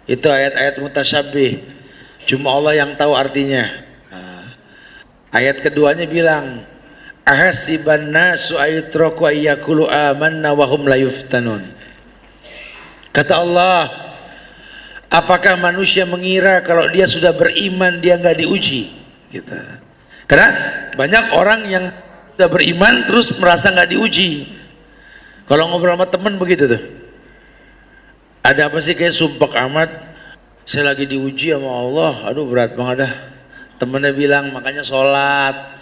Itu ayat-ayat mutasyabih. Cuma Allah yang tahu artinya. Ayat keduanya bilang ahasiban nasu ayutraku ayyakulu amanna wa hum la yuftanun. Kata Allah, apakah manusia mengira kalau dia sudah beriman dia nggak diuji? Gitu. Karena banyak orang yang sudah beriman terus merasa nggak diuji. Kalau ngobrol sama temen begitu tuh, ada apa sih kayak sumpek amat, saya lagi diuji sama Allah, aduh berat banget dah. Temennya bilang makanya sholat.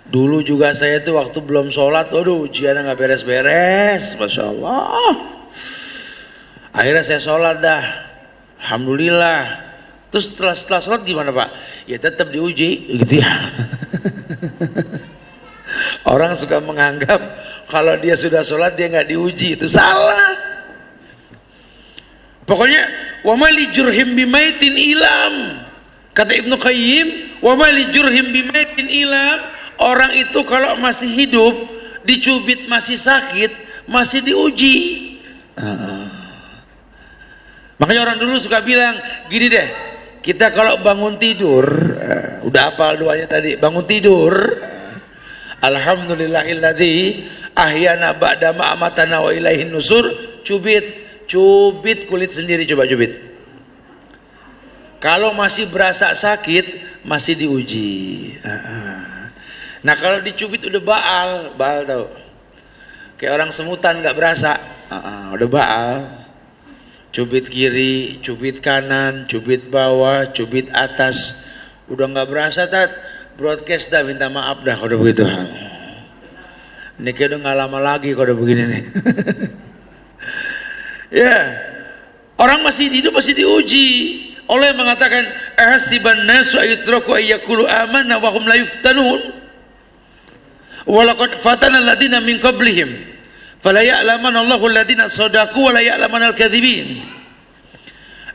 Dulu juga saya tuh waktu belum sholat, aduh ujiannya nggak beres-beres, Masya Allah. Akhirnya saya sholat dah, Alhamdulillah. Terus setelah sholat gimana Pak? Ya tetap diuji gitu ya. Orang suka menganggap kalau dia sudah sholat dia nggak diuji, itu salah. Pokoknya wa ma li jurhim bimaitin ilam. Kata Ibnu Qayyim, wa ma li jurhim bimaitin ilam. Orang itu kalau masih hidup, dicubit masih sakit, masih diuji. Makanya orang dulu suka bilang gini deh, kita kalau bangun tidur, udah hafal doanya tadi, bangun tidur, alhamdulillahilladzi ahyana ba'da ma amatana wa ilaihin nusur, cubit kulit sendiri, coba cubit. Kalau masih berasa sakit, masih diuji. Nah kalau dicubit udah baal tau, kayak orang semutan nggak berasa, udah baal. Cubit kiri, cubit kanan, cubit bawah, cubit atas, udah nggak berasa tat, broadcast dah, minta maaf dah kalau begitu. Ini kayak udah nggak lama lagi kalau udah begini nih. Ya, orang masih hidup masih diuji. Allah yang mengatakan, ahasiban nasu ayutraku ayyakulu amanna wa hum la yuftanun. Walaqad fatana alladziina min qablihim. Fala ya'lamanna Allahu alladziina shadaqu wa la ya'lamanal kadzibin.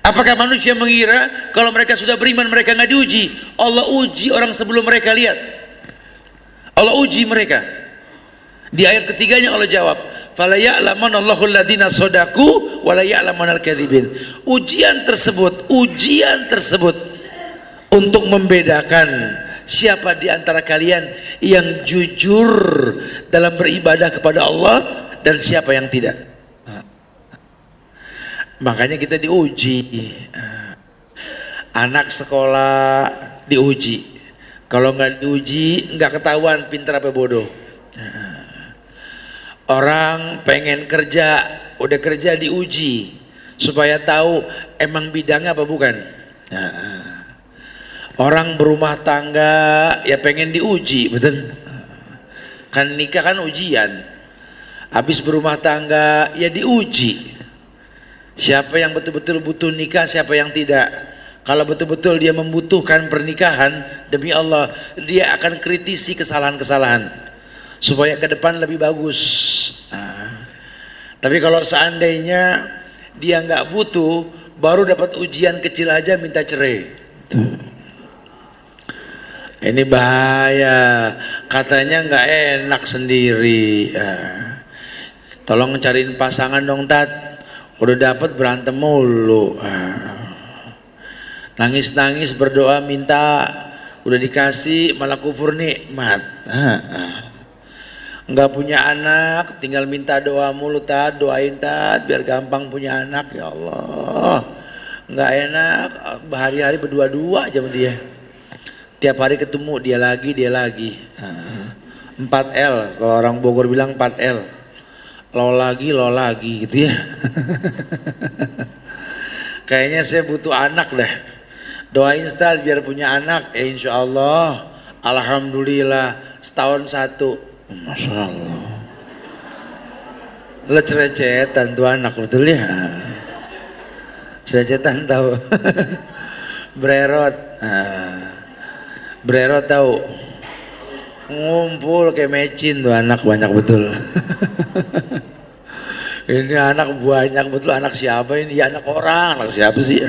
Apakah manusia mengira kalau mereka sudah beriman mereka nggak diuji? Allah uji orang sebelum mereka, lihat. Allah uji mereka. Di ayat ketiganya Allah jawab, fala ya'lamanna Allahu alladziina shadaqu wa la ya'lamanal kadzibin. Ujian tersebut untuk membedakan siapa di antara kalian yang jujur dalam beribadah kepada Allah dan siapa yang tidak. Makanya kita diuji. Anak sekolah diuji. Kalau nggak diuji nggak ketahuan pintar apa bodoh. Orang pengen kerja, udah kerja diuji supaya tahu emang bidangnya apa bukan. Orang berumah tangga ya pengen diuji, betul? Kan nikah kan ujian. Habis berumah tangga ya diuji. Siapa yang betul-betul butuh nikah, siapa yang tidak. Kalau betul-betul dia membutuhkan pernikahan, demi Allah dia akan kritisi kesalahan-kesalahan supaya ke depan lebih bagus. Tapi kalau seandainya dia nggak butuh, baru dapat ujian kecil aja minta cerai. Ini bahaya, katanya nggak enak sendiri. Tolong cariin pasangan dong tat, udah dapat berantem mulu. Nangis-nangis berdoa minta, udah dikasih malah kufur nikmat. Nggak punya anak, tinggal minta doa mulu tat, doain tat biar gampang punya anak. Ya Allah, nggak enak, berhari-hari berdua-dua aja sama dia. Tiap hari ketemu dia lagi. 4L, kalau orang Bogor bilang 4L. Lo lagi gitu ya. Kayaknya saya butuh anak dah. Doain Ustaz biar punya anak. Insya Allah, alhamdulillah setahun 1. Masya Allah. Lecet-lecetan tuh anak, betul ya. Lecet-lecetan tahu. Brerot. Brerot tahu. Ngumpul kayak mecin tuh anak banyak betul. Ini anak banyak betul, anak siapa ini? Ya anak orang, anak siapa sih?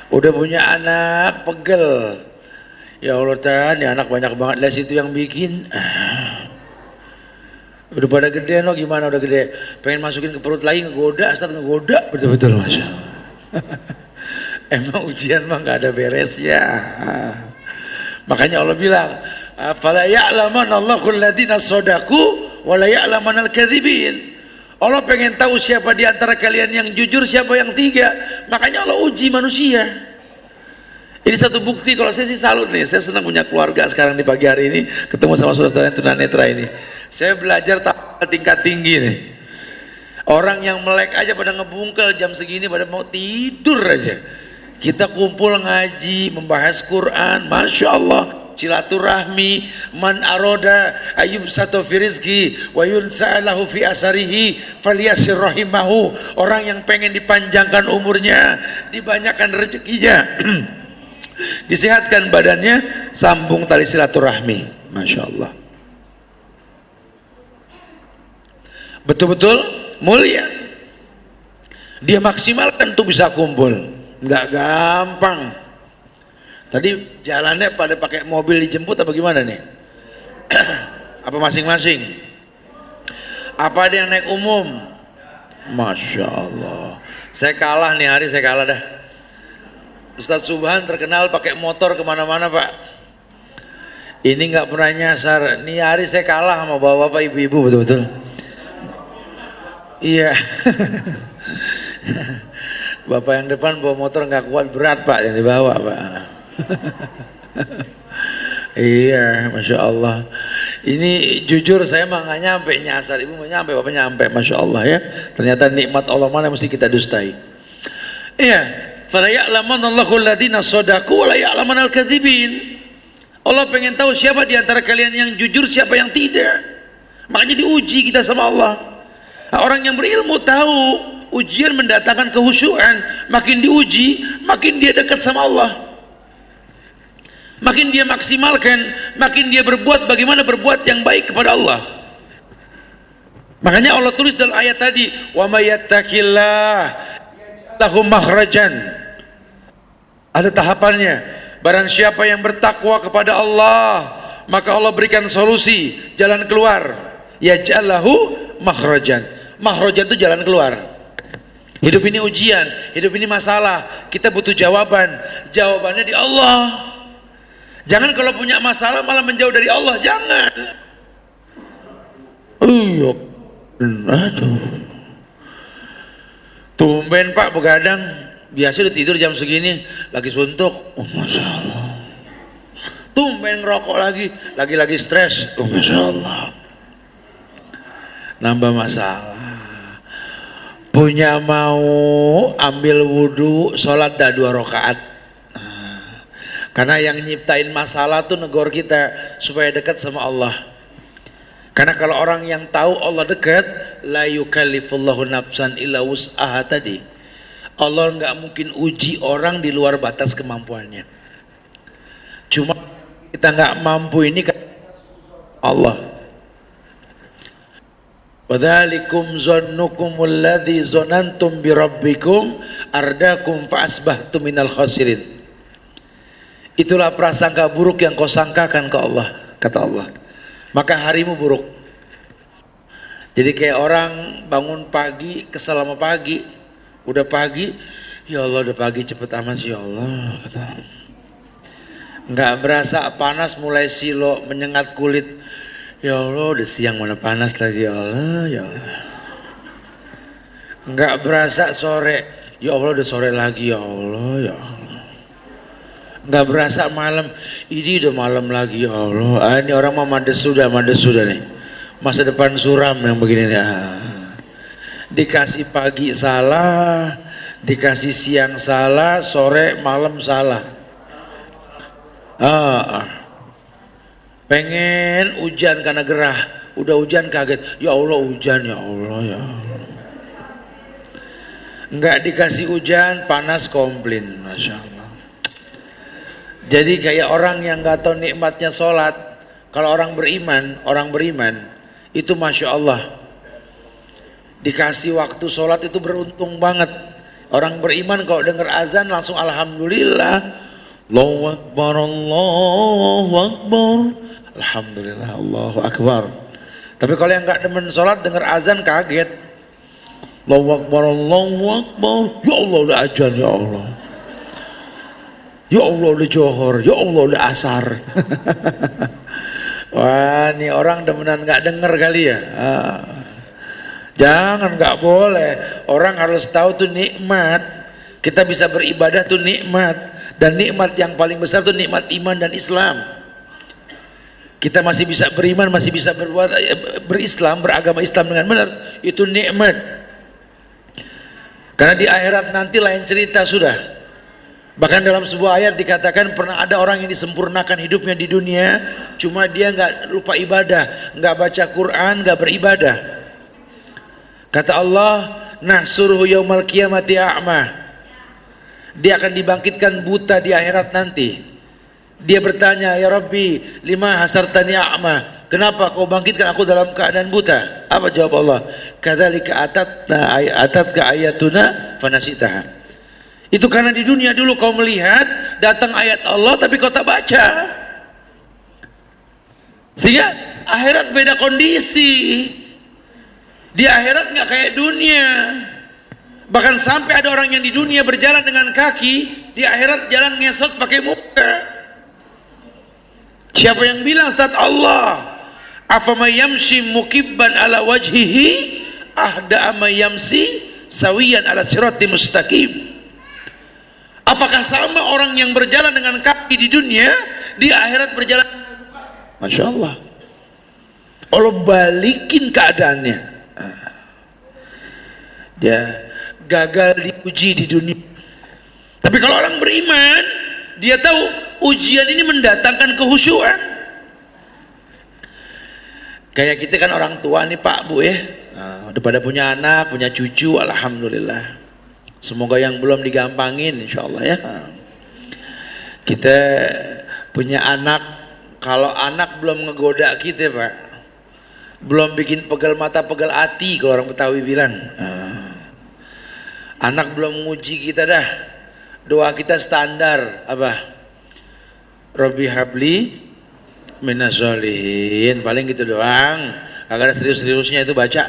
Udah punya anak pegel. Ya Allah Tan, ya anak banyak banget. Les itu yang bikin. Udah pada gede no, gimana udah gede? Pengen masukin ke perut lagi ngegoda, Ustaz ngegoda betul-betul Masya Allah. Emang ujian mah gak ada beres ya. Makanya Allah bilang, fala ya'lamanna Allahu alladziina shadaqu wa la ya'lamanal kadzibin. Allah pengen tahu siapa di antara kalian yang jujur, siapa yang tidak. Makanya Allah uji manusia. Ini satu bukti kalau saya sih salut nih. Saya senang punya keluarga sekarang di pagi hari ini, ketemu sama saudara-saudara yang tunanetra ini. Saya belajar tingkat tinggi nih. Orang yang melek aja pada ngebungkel jam segini pada mau tidur aja. Kita kumpul ngaji, membahas Quran, Masya Allah. silaturahmi. Man aroda ayub satu fi rizki wa yunsa'alahu fi asarihi falyasir rahimahu. Orang yang pengen dipanjangkan umurnya, dibanyakan rezekinya, disehatkan badannya, sambung tali silaturahmi. Masya Allah, betul-betul mulia. Dia maksimalkan tuh bisa kumpul, nggak gampang. Tadi jalannya pada pakai mobil dijemput apa gimana nih? Apa masing-masing? Apa ada yang naik umum? Masya Allah, saya kalah nih hari, saya kalah dah. Ustadz Subhan terkenal pakai motor kemana-mana Pak. Ini nggak pernah nyasar. Nih hari saya kalah sama bapak-bapak ibu-ibu, betul-betul. Iya. Bapak yang depan bawa motor nggak kuat, berat Pak yang dibawa Pak. Iya, Masya Allah. Ini jujur saya mah nggak nyampe nyasar, ibu nggak nyampe, bapak nyampe, Masya Allah ya. Ternyata nikmat Allah mana mesti kita dustai. Iya, fala ya'lamanallahu alladziina shadaqu wa la ya'lamanal kadzibin. Allah pengen tahu siapa di antara kalian yang jujur, siapa yang tidak. Makanya diuji kita sama Allah. Nah, orang yang berilmu tahu ujian mendatangkan kehusyuan, makin diuji, makin dia dekat sama Allah. Makin dia maksimalkan, makin dia berbuat bagaimana berbuat yang baik kepada Allah. Makanya Allah tulis dalam ayat tadi, wa may yattaqillah lahu makhrajan. Ada tahapannya. Barang siapa yang bertakwa kepada Allah, maka Allah berikan solusi, jalan keluar. Yaj'alahu makhrajan. Makhrajan itu jalan keluar. Hidup ini ujian, hidup ini masalah, kita butuh jawaban. Jawabannya di Allah. Jangan kalau punya masalah malah menjauh dari Allah, jangan. Aduh. Tumben Pak begadang, biasa udah tidur jam segini, lagi suntuk. Oh, Masya Allah. Tumben ngerokok lagi stres. Oh, Masya Allah. Nambah masalah. Punya mau ambil wudhu, sholat dah 2 rakaat. Karena yang nyiptain masalah tuh negor kita supaya dekat sama Allah. Karena kalau orang yang tahu Allah dekat, la yukallifullahu nafsan illa wus'aha tadi. Allah nggak mungkin uji orang di luar batas kemampuannya. Cuma kita nggak mampu ini kan Allah. Wadzalikum zannukumul ladzi zanantum bi rabbikum ardakum fa asbahtum minal khasirin. Itulah prasangka buruk yang kau sangkakan ke Allah, kata Allah. Maka harimu buruk. Jadi kayak orang bangun pagi, kesel sama pagi. Udah pagi, ya Allah udah pagi cepet amat sih ya Allah. Kata. Nggak berasa panas mulai silo menyengat kulit. Ya Allah udah siang mana panas lagi ya Allah, ya Allah. Nggak berasa sore, ya Allah udah sore lagi ya Allah, ya Allah. Nggak berasa malam, ini udah malam lagi ya Allah. Ini orang mah mandes sudah nih. Masa depan suram yang begini nih. Dikasih pagi salah, dikasih siang salah, sore malam salah. Pengen hujan karena gerah, udah hujan kaget. Ya Allah hujan ya Allah ya Allah. Nggak dikasih hujan panas komplain, Masya Allah. Jadi kayak orang yang gak tahu nikmatnya sholat. Kalau orang beriman itu Masya Allah, dikasih waktu sholat itu beruntung banget. Orang beriman kalau dengar azan langsung Alhamdulillah, Allahu Akbar, Allahu Akbar, Alhamdulillah, Allahu Akbar. Tapi kalau yang gak demen sholat dengar azan kaget, Allahu Akbar, Allahu Akbar, ya Allah udah azan ya Allah, ya Allah udah johor, ya Allah udah asar. Wah, ini orang demenan nggak denger kali ya. Jangan, nggak boleh. Orang harus tahu tuh nikmat. Kita bisa beribadah tuh nikmat, dan nikmat yang paling besar tuh nikmat iman dan Islam. Kita masih bisa beriman, masih bisa berislam, beragama Islam dengan benar, itu nikmat. Karena di akhirat nanti lain cerita sudah. Bahkan dalam sebuah ayat dikatakan pernah ada orang yang disempurnakan hidupnya di dunia, cuma dia nggak lupa ibadah, nggak baca Quran, nggak beribadah. Kata Allah, nahsuruhu yaumal qiyamati a'ma. Dia akan dibangkitkan buta di akhirat nanti. Dia bertanya, ya Rabbi, lima hasartani a'ma. Kenapa kau bangkitkan aku dalam keadaan buta? Apa jawab Allah? Kadzalika atatka ayatuna fanasitaha. Itu karena di dunia dulu kau melihat datang ayat Allah tapi kau tak baca. Sehingga akhirat beda kondisi. Di akhirat nggak kayak dunia. Bahkan sampai ada orang yang di dunia berjalan dengan kaki, di akhirat jalan ngesot pakai muka. Siapa yang bilang? Ustaz, Allah. Afamay yamshi mukibban ala wajhihi ahda amay yamsi sawiyan ala sirati mustaqim. Apakah sama orang yang berjalan dengan kaki di dunia, di akhirat berjalan? Masya Allah. Allah balikin keadaannya. Dia gagal diuji di dunia. Tapi kalau orang beriman, dia tahu ujian ini mendatangkan kehusyuan. Kayak kita kan orang tua nih Pak Bu ya, udah pada punya anak, punya cucu, alhamdulillah. Semoga yang belum digampangin insya Allah ya. Kita punya anak, kalau anak belum ngegoda kita Pak, belum bikin pegal mata pegal hati kalau orang Betawi bilang, anak belum menguji kita dah. Doa kita standar apa? Robbi habli minas sholihin, paling gitu doang. Kagak ada serius-seriusnya itu baca.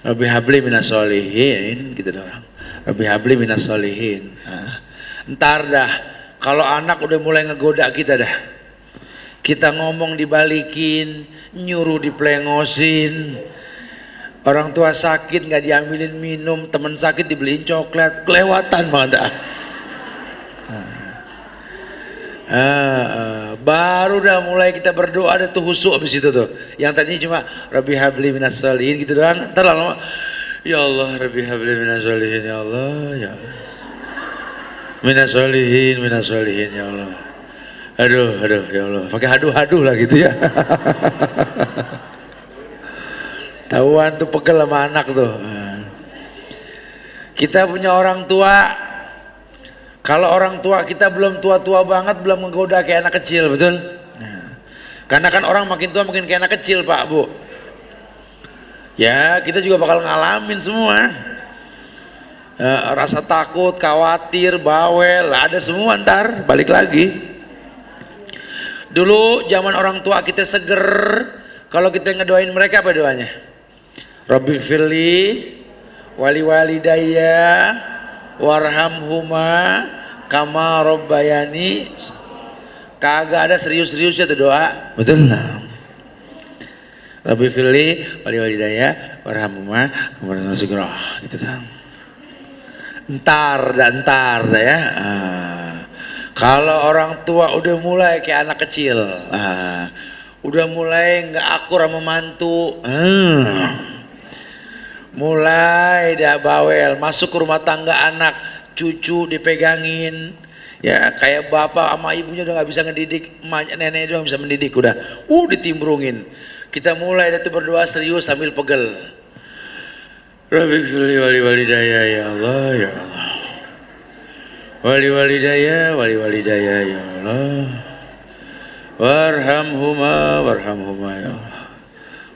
Robbi habli minas sholihin gitu doang. Rabbi habli minas sholihin. Ntar dah kalau anak udah mulai ngegoda kita dah, kita ngomong dibalikin, nyuruh diplengosin, orang tua sakit nggak diambilin minum, teman sakit dibeliin coklat, kelewatan banget dah. Baru dah mulai kita berdoa, ada tuh khusyuk abis itu tuh. Yang tadinya cuma Rabbi habli minas sholihin gitu doang. Ntar lama, ya Allah, Rabbi habli minas sholihin, ya Allah, ya Allah. Minas sholihin, ya Allah. Aduh, ya Allah. Pakai haduh lah gitu ya. Tahuan tuh pegel sama anak tuh. Kita punya orang tua. Kalau orang tua kita belum tua-tua banget, belum menggoda kayak anak kecil, betul? Karena kan orang makin tua makin kayak anak kecil Pak Bu. Ya kita juga bakal ngalamin semua, rasa takut, khawatir, bawel, ada semua ntar balik lagi. Dulu zaman orang tua kita seger, kalau kita ngedoain mereka apa doanya? Rabbi firli wali walidayya warhamhuma kama rabbayani. Kagak ada serius-seriusnya tuh doa, betul lah. Rabbi firli wali walidayya warhamhuma kama rabbayani gitu dah. Ntar dah ya. Kalau orang tua udah mulai kayak anak kecil, udah mulai nggak akur sama mantu, mulai dah bawel, masuk ke rumah tangga anak, cucu dipegangin, ya kayak bapak sama ibunya udah nggak bisa ngedidik, emaknya nenek doang bisa mendidik, udah ditimbrungin. Kita mulai dah tuh berdoa serius sambil pegel. Rabbi firli wali walidayya, ya Allah, ya Allah. Wali walidayya ya Allah. Warhamhuma ya Allah.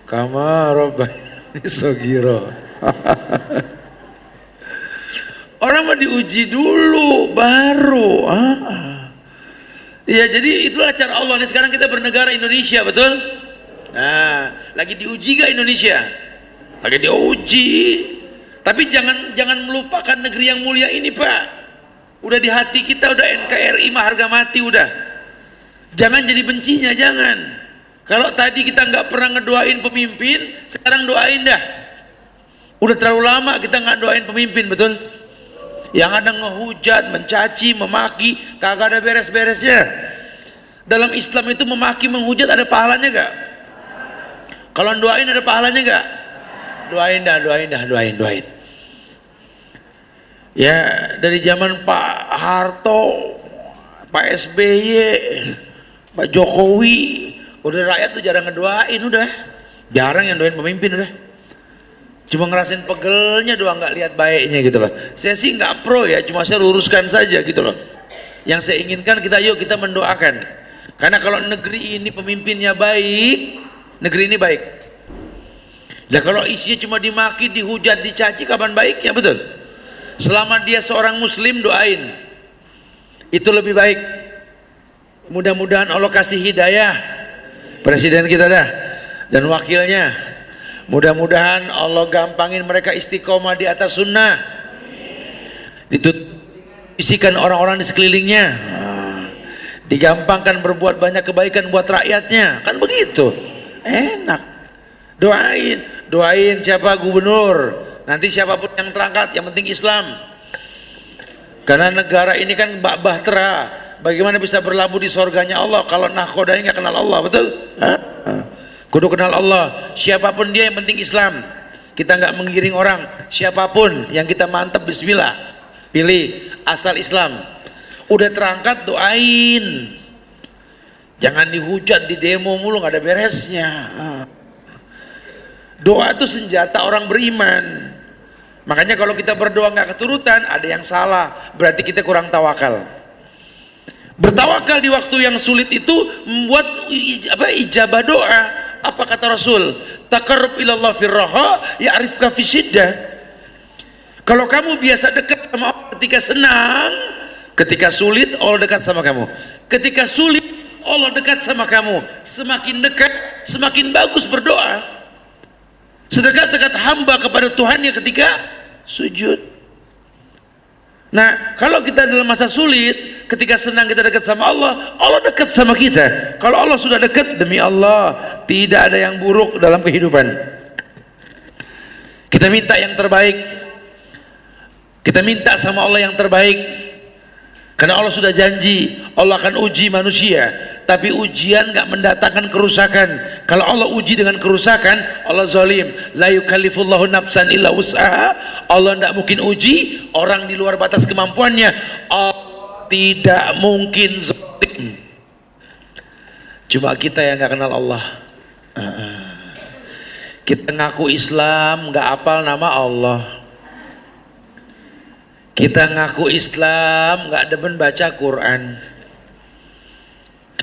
Kama rabbayani shaghira. Orang mah diuji dulu baru. Ya jadi itulah cara Allah nih. Sekarang kita bernegara Indonesia, betul? Nah, lagi diuji gak Indonesia? Lagi diuji. Tapi jangan melupakan negeri yang mulia ini, Pak. Udah di hati kita, udah NKRI mah harga mati udah. Jangan jadi bencinya, jangan. Kalau tadi kita nggak pernah ngedoain pemimpin, sekarang doain dah. Udah terlalu lama kita nggak doain pemimpin, betul? Yang ada ngehujat, mencaci, memaki, kagak ada beres-beresnya. Dalam Islam itu memaki, menghujat ada pahalanya gak? Kalau doain ada pahalanya gak? Doain dah. Ya dari zaman Pak Harto, Pak SBY, Pak Jokowi, udah rakyat tuh jarang ngedoain, udah jarang yang doain pemimpin, udah cuma ngerasain pegelnya doang, nggak lihat baiknya gitu loh. Saya sih nggak pro ya, cuma saya luruskan saja gitu loh. Yang saya inginkan kita mendoakan, karena kalau negeri ini pemimpinnya baik, negeri ini baik. Nah kalau isinya cuma dimaki, dihujat, dicaci, kapan baiknya? Betul. Selama dia seorang muslim, doain, itu lebih baik. Mudah-mudahan Allah kasih hidayah presiden kita dah dan wakilnya. Mudah-mudahan Allah gampangin mereka istiqomah di atas sunnah, ditutup orang-orang di sekelilingnya, digampangkan berbuat banyak kebaikan buat rakyatnya, kan begitu, enak. Doain siapa gubernur, nanti siapapun yang terangkat, yang penting Islam. Karena negara ini kan bahtera, bagaimana bisa berlabuh di surganya Allah kalau nahkodanya nggak kenal Allah, betul? Kudu kenal Allah, siapapun dia yang penting Islam. Kita nggak menggiring orang, siapapun yang kita mantep, bismillah, pilih asal Islam. Udah terangkat, doain, jangan dihujat, di demo mulu, nggak ada beresnya. Doa itu senjata orang beriman. Makanya kalau kita berdoa nggak keturutan, ada yang salah, berarti kita kurang tawakal. Bertawakal di waktu yang sulit itu membuat ijabah doa. Apa kata Rasul? Taqarrub ilallah firraha ya'rifka fi syiddah. Kalau kamu biasa dekat sama Allah ketika senang, ketika sulit Allah dekat sama kamu. Ketika sulit Allah dekat sama kamu. Semakin dekat, semakin bagus berdoa. Sedekat-dekat hamba kepada Tuhannya ketika sujud. Nah, kalau kita dalam masa sulit, ketika senang kita dekat sama Allah, Allah dekat sama kita. Kalau Allah sudah dekat, demi Allah, tidak ada yang buruk dalam kehidupan. Kita minta yang terbaik. Kita minta sama Allah yang terbaik. Karena Allah sudah janji, Allah akan uji manusia. Tapi ujian gak mendatangkan kerusakan. Kalau Allah uji dengan kerusakan, Allah zalim. La yukallifullahu nafsan illa wus'aha. Allah tidak mungkin uji orang di luar batas kemampuannya. Allah tidak mungkin zalim. Cuma kita yang gak kenal Allah. Kita ngaku Islam, gak hafal nama Allah. Kita ngaku Islam, gak demen baca Quran.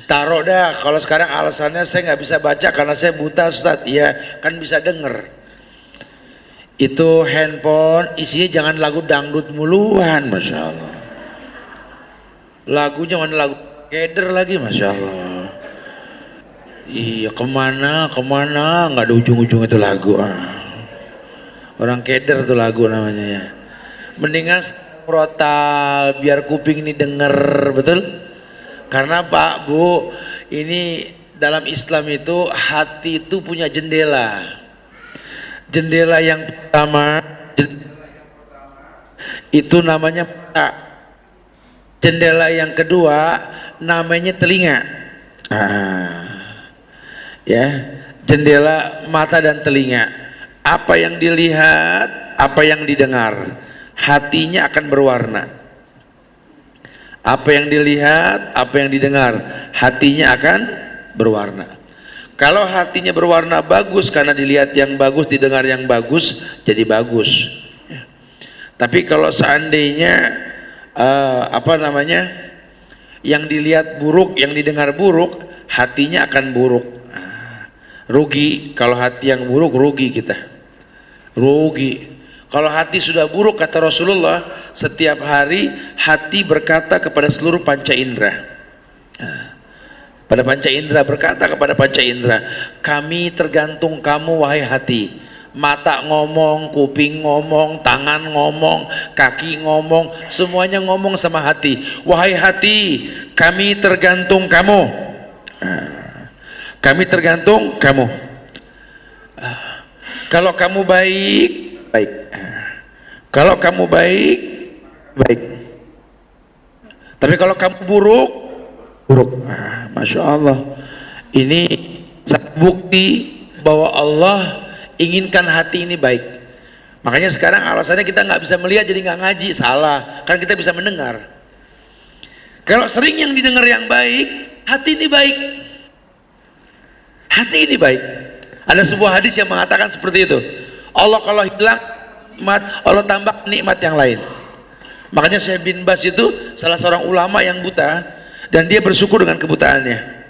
Taruh dah, kalau sekarang alasannya saya nggak bisa baca karena saya buta, Ustaz. Iya, kan bisa denger. Itu handphone isinya jangan lagu dangdut muluan, Masya Allah. Lagunya mana lagu keder lagi, Masya Allah. Iya, kemana nggak ada ujung-ujung itu lagu. Orang keder tuh lagu namanya ya. Mendingan rotal biar kuping ini denger, betul? Karena Pak Bu, ini dalam Islam itu hati itu punya jendela. Jendela yang pertama itu namanya mata. Jendela yang kedua namanya telinga. Ya, jendela mata dan telinga. Apa yang dilihat, apa yang didengar, hatinya akan berwarna. Apa yang dilihat, apa yang didengar, hatinya akan berwarna. Kalau hatinya berwarna bagus karena dilihat yang bagus, didengar yang bagus, jadi bagus. Ya. Tapi kalau seandainya yang dilihat buruk, yang didengar buruk, hatinya akan buruk. Rugi kalau hati yang buruk, rugi kita. Rugi. Kalau hati sudah buruk, kata Rasulullah, setiap hari hati berkata kepada seluruh panca indera. Pada panca indera berkata kepada panca indera, kami tergantung kamu wahai hati. Mata ngomong, kuping ngomong, tangan ngomong, kaki ngomong, semuanya ngomong sama hati. Wahai hati, kami tergantung kamu. Kami tergantung kamu. Kalau kamu baik, baik. Kalau kamu baik, baik. Tapi kalau kamu buruk, buruk. Masya Allah. Ini bukti bahwa Allah inginkan hati ini baik. Makanya sekarang alasannya kita nggak bisa melihat jadi nggak ngaji, salah. Kan kita bisa mendengar. Kalau sering yang didengar yang baik, hati ini baik. Hati ini baik. Ada sebuah hadis yang mengatakan seperti itu. Allah kalau hilang nikmat, Allah tambah nikmat yang lain. Makanya Syekh bin Bas itu salah seorang ulama yang buta dan dia bersyukur dengan kebutaannya.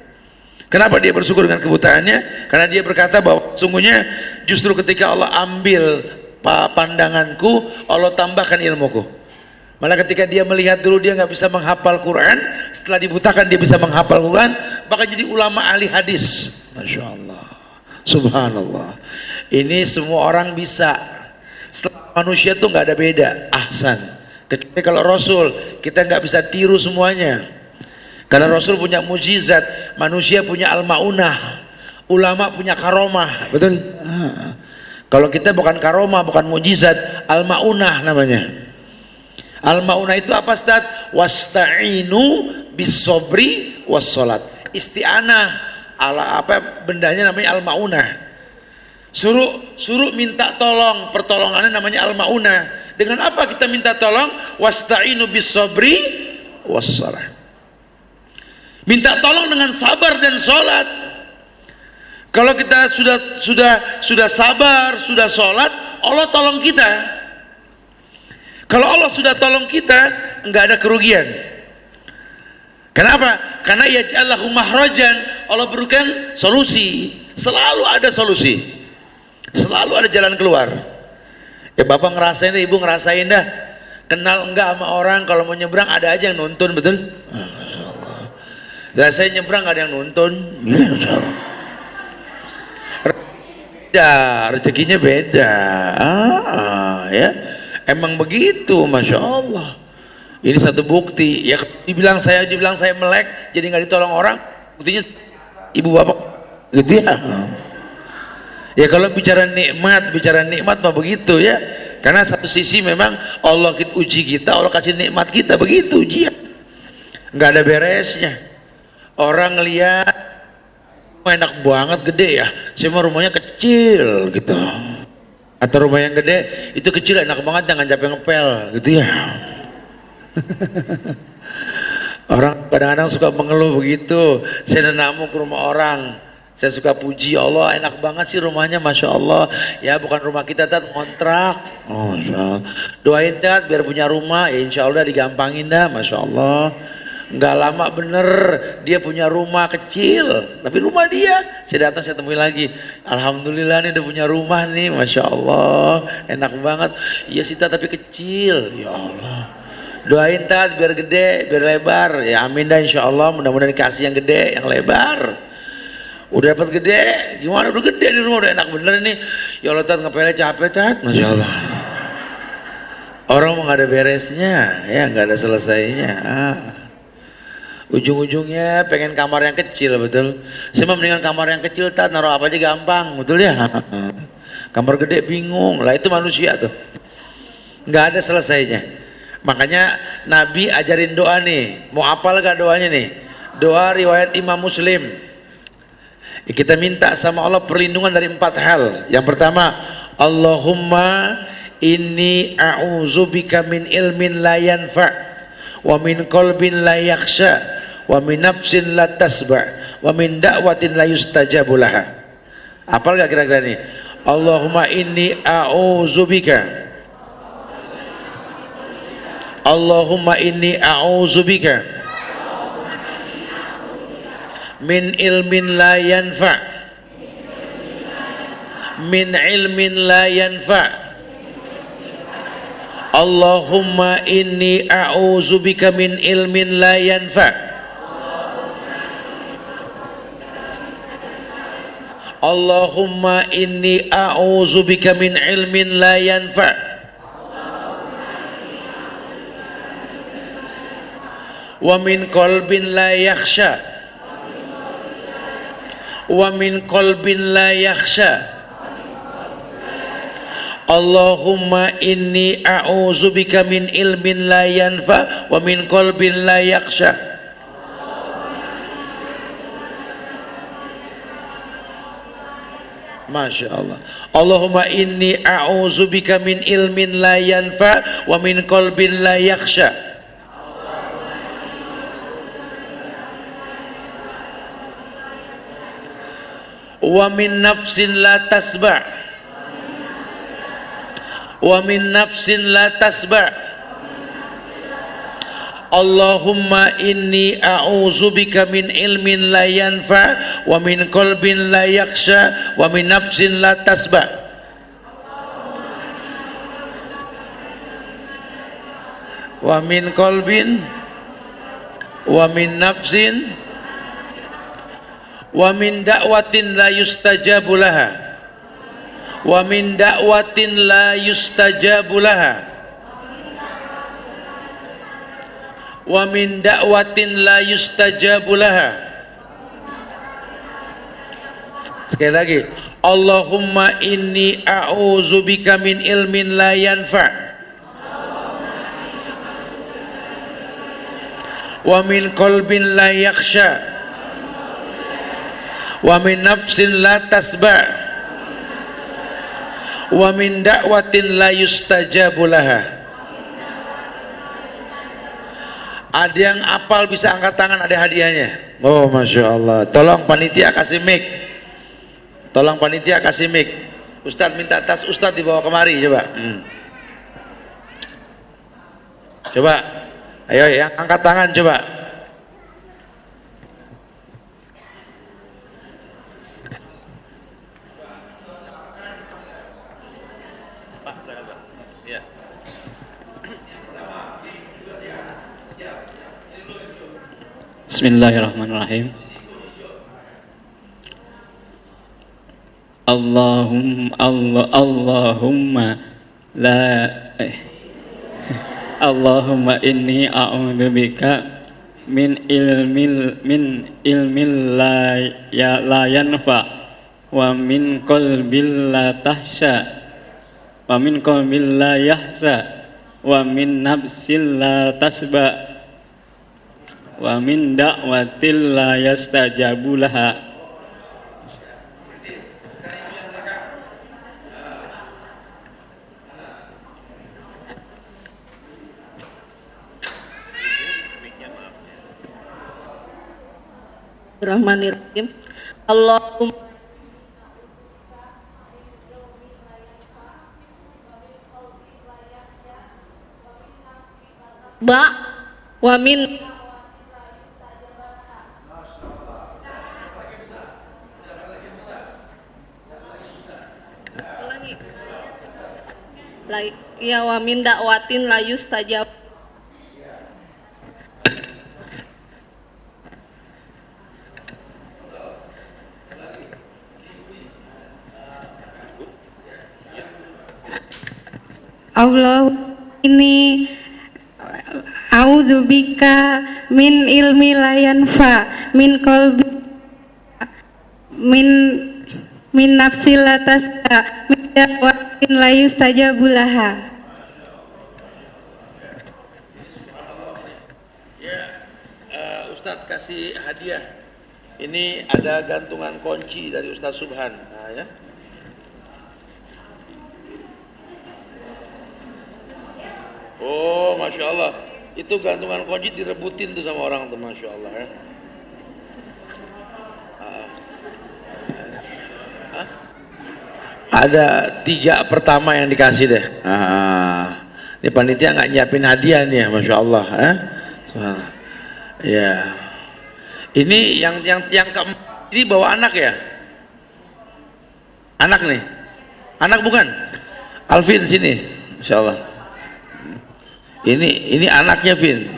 Kenapa dia bersyukur dengan kebutaannya? Karena dia berkata bahwa sungguhnya justru ketika Allah ambil pandanganku, Allah tambahkan ilmuku. Malah ketika dia melihat dulu dia nggak bisa menghafal Quran, setelah dibutakan dia bisa menghafal Quran, bahkan jadi ulama ahli hadis. Masya Allah, subhanallah. Ini semua orang bisa. Manusia tuh nggak ada beda, ahsan. Kecuali kalau Rasul, kita nggak bisa tiru semuanya. Karena Rasul punya mujizat, manusia punya al-ma'unah, ulama punya karomah, betul? Kalau kita bukan karomah, bukan mujizat, al-ma'unah namanya. Al-ma'unah itu apa, Ustaz? Wasta'inu bis-sobri was-sholat. Isti'anah, ala apa bendanya namanya al-ma'unah. Suruh minta tolong, pertolongannya namanya al-ma'unah. Dengan apa kita minta tolong? Wasta'inu bis-sobri was-sholat. Minta tolong dengan sabar dan sholat. Kalau kita sudah sabar, sudah sholat, Allah tolong kita. Kalau Allah sudah tolong kita, enggak ada kerugian. Kenapa? Karena yaj'allahu mahrajan, Allah berikan solusi. Selalu ada solusi. Selalu ada jalan keluar. Ya Bapak ngerasain deh, Ibu ngerasain dah. Kenal enggak sama orang, kalau mau nyebrang ada aja yang nuntun, betul? Gak saya nyebrang gak ada yang nuntun. Beda, rezekinya beda. Ya, emang begitu, masya Allah. Ini satu bukti. Ya dibilang saya melek, jadi nggak ditolong orang. Buktinya ibu bapak, gitu ya. Ya kalau bicara nikmat mah begitu ya. Karena satu sisi memang Allah uji kita, Allah kasih nikmat kita, begitu ujian. Nggak ada beresnya. Orang lihat enak banget, gede ya, saya mau rumahnya kecil gitu, atau rumah yang gede itu kecil enak banget, jangan capek ngepel gitu ya. Orang kadang-kadang suka mengeluh begitu. Saya namu ke rumah orang, saya suka puji Allah, enak banget sih rumahnya, masya Allah. Ya bukan rumah kita, tat kontrak. Oh, masya Allah. Doain tat biar punya rumah, ya insya Allah digampangin dah, masya Allah. Nggak lama bener dia punya rumah kecil, tapi rumah dia, saya datang saya temui lagi, alhamdulillah nih udah punya rumah nih, masya Allah, enak banget. Iya sih tat, tapi kecil. Ya Allah, doain tat biar gede, biar lebar. Ya amin dah, insya Allah mudah-mudahan dikasih yang gede, yang lebar. Udah dapat gede, gimana udah gede di rumah, udah enak bener nih. Ya Allah tat, ngepelnya capek tat, masya Allah. Orang mau nggak ada beresnya, ya nggak ada selesainya. Ujung-ujungnya pengen kamar yang kecil, betul? Saya mendingan kamar yang kecil, tat naruh apa aja gampang, betul ya? Kamar gede bingung, lah itu manusia tuh, nggak ada selesainya. Makanya Nabi ajarin doa nih, mau apal gak doanya nih? Doa riwayat Imam Muslim. Kita minta sama Allah perlindungan dari 4 hal. Yang pertama, Allahumma inni a'udzubika min ilmin la yanfa' wa min qalbin la yakhsha wa min nafsin la tasba' wa min da'watin la yustajabu laha. Apal gak kira-kira nih? Allahumma inni a'udzubika, Allahumma inni a'udzubika min ilmin la yanfa' min ilmin la yanfa'. Allahumma inni a'udzubika min ilmin la yanfa'. Allahumma inni a'udzubika min ilmin la yanfa'. Wa min qalbin la yakhsha. Wa min qalbin la yakhsha. Allahumma inni a'udzubika min ilmin la yanfa wa min qalbin la yakhsha. Masya Allah. Allahumma inni a'udzubika min ilmin la yanfa wa min qalbin la yakhsha. Wa min nafsin la tasba' wa min nafsin la tasba'. Allahumma inni a'udzubika min ilmin la yanfa wa min qalbin la yakhsha wa min nafsin la tasba'. Wa min qalbin wa min nafsin wa min da'watin la yustajabu laha wa min da'watin la yustajabu laha wa min da'watin la yustajabu laha. Sekali lagi, Allahumma inni a'udzubika min ilmin la yanfa wa min qalbin la yakhsha wa min nafsin la tasba' wa min da'watin la yustajabu laha. Ada yang apal bisa angkat tangan, ada hadiahnya. Oh Masya Allah. Tolong panitia kasih mic. Tolong panitia kasih mic. Ustadz minta tas Ustadz dibawa kemari coba. Coba. Ayo yang angkat tangan coba. Bismillahirrahmanirrahim. Allahumma inni a'udzubika min ilmin la yanfa wa min qalbil la tahsha wa min qalbil la yahsa wa min nafsil la tasba wa min da'watil la yastajabu laha. Bismillahirrahmanirrahim. Allahumma wa min ya wa min da'watin la yustajab. Allah ini a'udzubika min ilmi la yanfa min qalbi min nafsil la tasqa min da'watin la yustajabu laha. Ustadz kasih hadiah. Ini ada gantungan kunci dari Ustadz Subhan. Nah, ya. Oh, Masya Allah. Itu gantungan kunci direbutin tuh sama orang tuh, Masya Allah ya. Ada 3 pertama yang dikasih deh. Ini panitia nggak nyiapin hadiah nih, Masya Allah ya. Ya. Ini yang keempat ini bawa anak ya? Anak nih? Anak bukan? Alvin sini, Masya Allah. Ini anaknya Vin,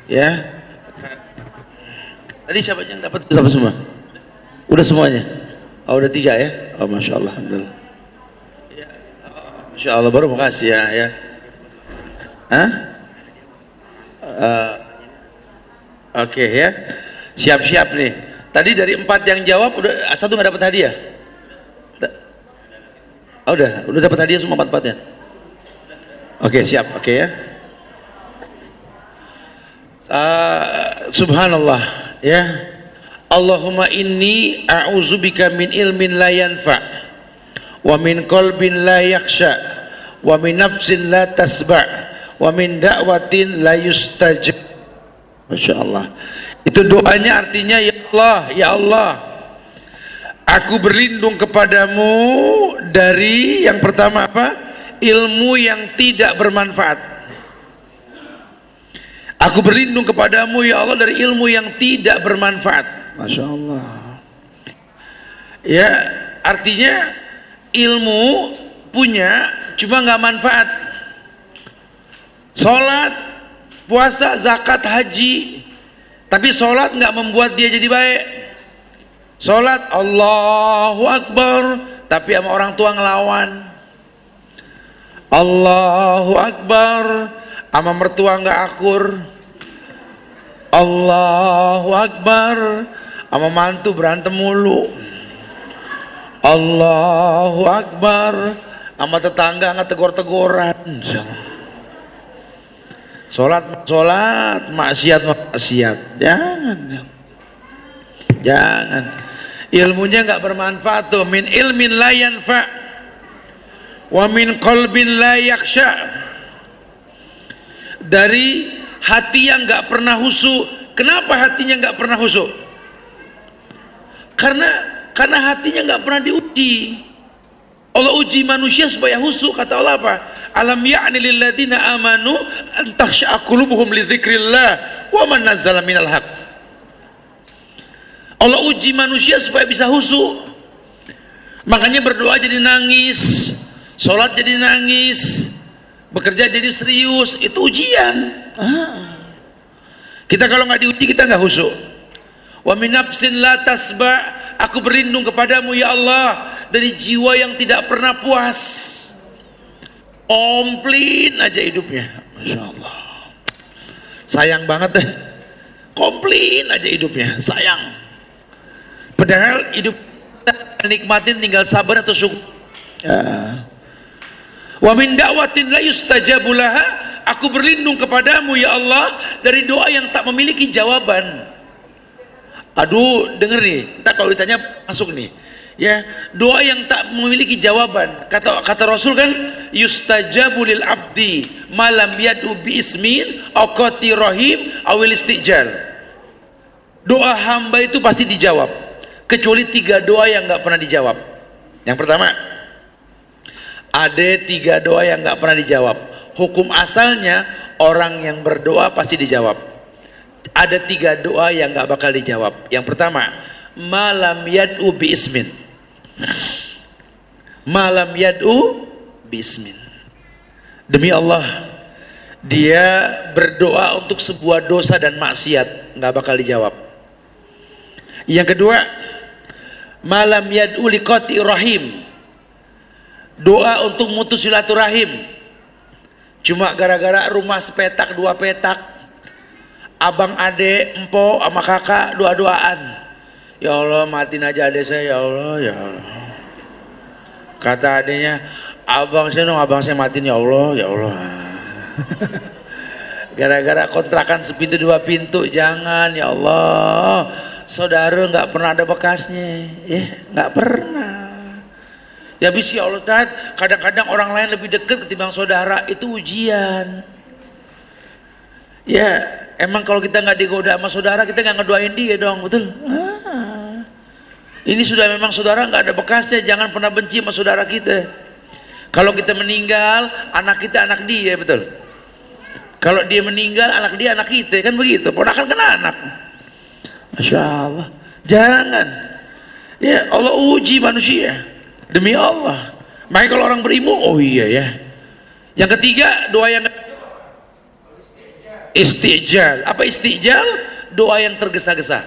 ya. Tadi siapa yang dapat sama semua? Udah semuanya? Oh udah 3 ya? Oh Masya Allah, Alhamdulillah. Ya, Masya Allah baru makasih ya. Hah? Oke ya. Siap-siap nih. Tadi dari 4 yang jawab udah 1 nggak dapat hadiah. Oh, udah dapat hadiah semua 4-4-nya. Oke siap, oke ya. Subhanallah ya. Allahumma inni a'udzubika min ilmin la yanfa wa min qalbin la yakhsha, wa min nafsin la tasba', wa min da'watin la yustajab. Masya Allah. Itu doanya artinya, ya Allah, aku berlindung kepadamu dari yang pertama apa? Ilmu yang tidak bermanfaat. Aku berlindung kepadamu ya Allah dari ilmu yang tidak bermanfaat. Masya Allah. Ya, artinya ilmu punya cuma nggak manfaat. Sholat, puasa, zakat, haji, tapi sholat nggak membuat dia jadi baik. Sholat Allahu Akbar, tapi sama orang tua ngelawan. Allahu Akbar, sama mertua nggak akur. Allahu Akbar, sama mantu berantem mulu. Allahu Akbar, sama tetangga nggak tegor-tegoran. Sholat, maksiat. Jangan. Ilmunya nggak bermanfaat tuh. Min ilmin la yanfa, wa min qalbin la yakhsha. Dari hati yang nggak pernah khusyuk. Kenapa hatinya nggak pernah khusyuk? Karena hatinya nggak pernah diuji. Allah uji manusia supaya khusyuk. Kata Allah apa? Alam ya'ni lil ladzina amanu an takhsha'a qulubuhum li dzikrillah wa man nazzala minal haqq. Allah uji manusia supaya bisa khusyuk. Makanya berdoa jadi nangis, sholat jadi nangis, bekerja jadi serius. Itu ujian. Kita kalau nggak diuji kita nggak khusyuk. Wa min nafsin la tasba', aku berlindung kepadamu ya Allah dari jiwa yang tidak pernah puas, komplain aja hidupnya. Masya Allah, sayang banget deh, komplain aja hidupnya, sayang. Padahal hidup kita nikmatin tinggal sabar atau syukur. Wa min da'watin la yustajabu laha, aku berlindung kepadamu ya Allah dari doa yang tak memiliki jawaban. Aduh, denger nih, entar kalau ditanya masuk nih. Ya, doa yang tak memiliki jawaban. Kata Rasul kan, yustajabu lil abdi malam yad'u bi ismin aw qati rahim awil istijal. Doa hamba itu pasti dijawab, kecuali 3 doa yang nggak pernah dijawab. Yang pertama, ada 3 doa yang nggak pernah dijawab. Hukum asalnya orang yang berdoa pasti dijawab. Ada 3 doa yang nggak bakal dijawab. Yang pertama, malam yad'u bi ismin. Malam yad'u bi ismin. Demi Allah, dia berdoa untuk sebuah dosa dan maksiat, nggak bakal dijawab. Yang kedua, malam yad'u liqati rahim. Doa untuk mutus silaturahim. Cuma gara-gara rumah sepetak 2 petak, abang ade empo sama kakak doa-doaan, ya Allah matiin aja adek saya ya Allah, ya Allah. Kata adeknya, abang saya matiin ya Allah, ya Allah. Gara-gara kontrakan sepintu 2 pintu, jangan ya Allah. Saudara nggak pernah ada bekasnya, nggak pernah. Ya bisa ya Allah, kadang-kadang orang lain lebih dekat ketimbang saudara, itu ujian. Ya, emang kalau kita nggak digoda sama saudara, kita nggak ngedoain dia dong, betul? Ini sudah memang saudara nggak ada bekasnya, jangan pernah benci sama saudara kita. Kalau kita meninggal, anak kita anak dia, betul? Kalau dia meninggal, anak dia anak kita, kan begitu? Ponakan kena anak. Masya Allah, jangan. Ya Allah uji manusia, demi Allah. Makanya kalau orang berilmu, oh iya ya. Yang ketiga, doa yang istijal. Apa istijal? Doa yang tergesa-gesa.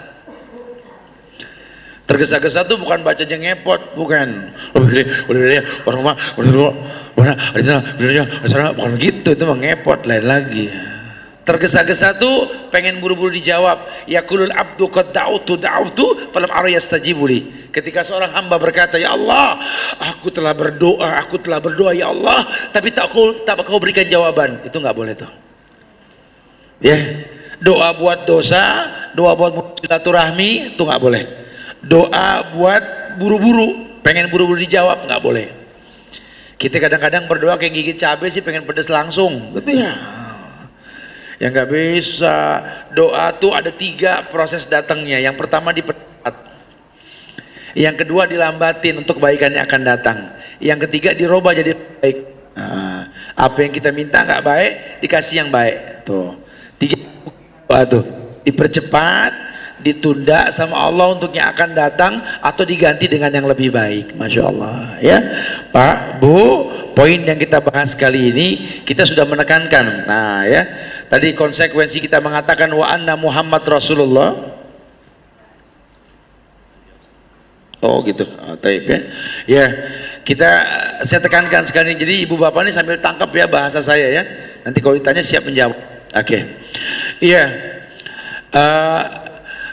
Tergesa-gesa itu bukan bacanya ngepot, bukan. Bukan gitu, itu mah ngepot, lain lagi. Tergesa-gesa tuh pengen buru-buru dijawab. Yaqulul abdu qad da'utu falam ara yastajibu li. Ketika seorang hamba berkata, ya Allah, aku telah berdoa ya Allah, tapi tak kau berikan jawaban. Itu nggak boleh tuh. Ya, doa buat dosa, doa buat silaturahmi itu nggak boleh. Doa buat buru-buru, pengen buru-buru dijawab nggak boleh. Kita kadang-kadang berdoa kayak gigit cabai sih, pengen pedes langsung, gitu ya. Ya nggak bisa. Doa tuh ada 3 proses datangnya. Yang pertama dipercepat, yang kedua dilambatin untuk kebaikannya akan datang, yang ketiga dirubah jadi baik. Apa yang kita minta nggak baik dikasih yang baik. Tuh 3 tuh, dipercepat, ditunda sama Allah untuk yang akan datang, atau diganti dengan yang lebih baik. Masya Allah ya Pak Bu, poin yang kita bahas kali ini kita sudah menekankan. Nah ya, tadi konsekuensi kita mengatakan wa anna Muhammad Rasulullah. Oh gitu, taib ya. Ya, saya tekankan sekali. Jadi ibu bapak ini sambil tangkap ya bahasa saya ya. Nanti kalau ditanya siap menjawab. Oke. Iya.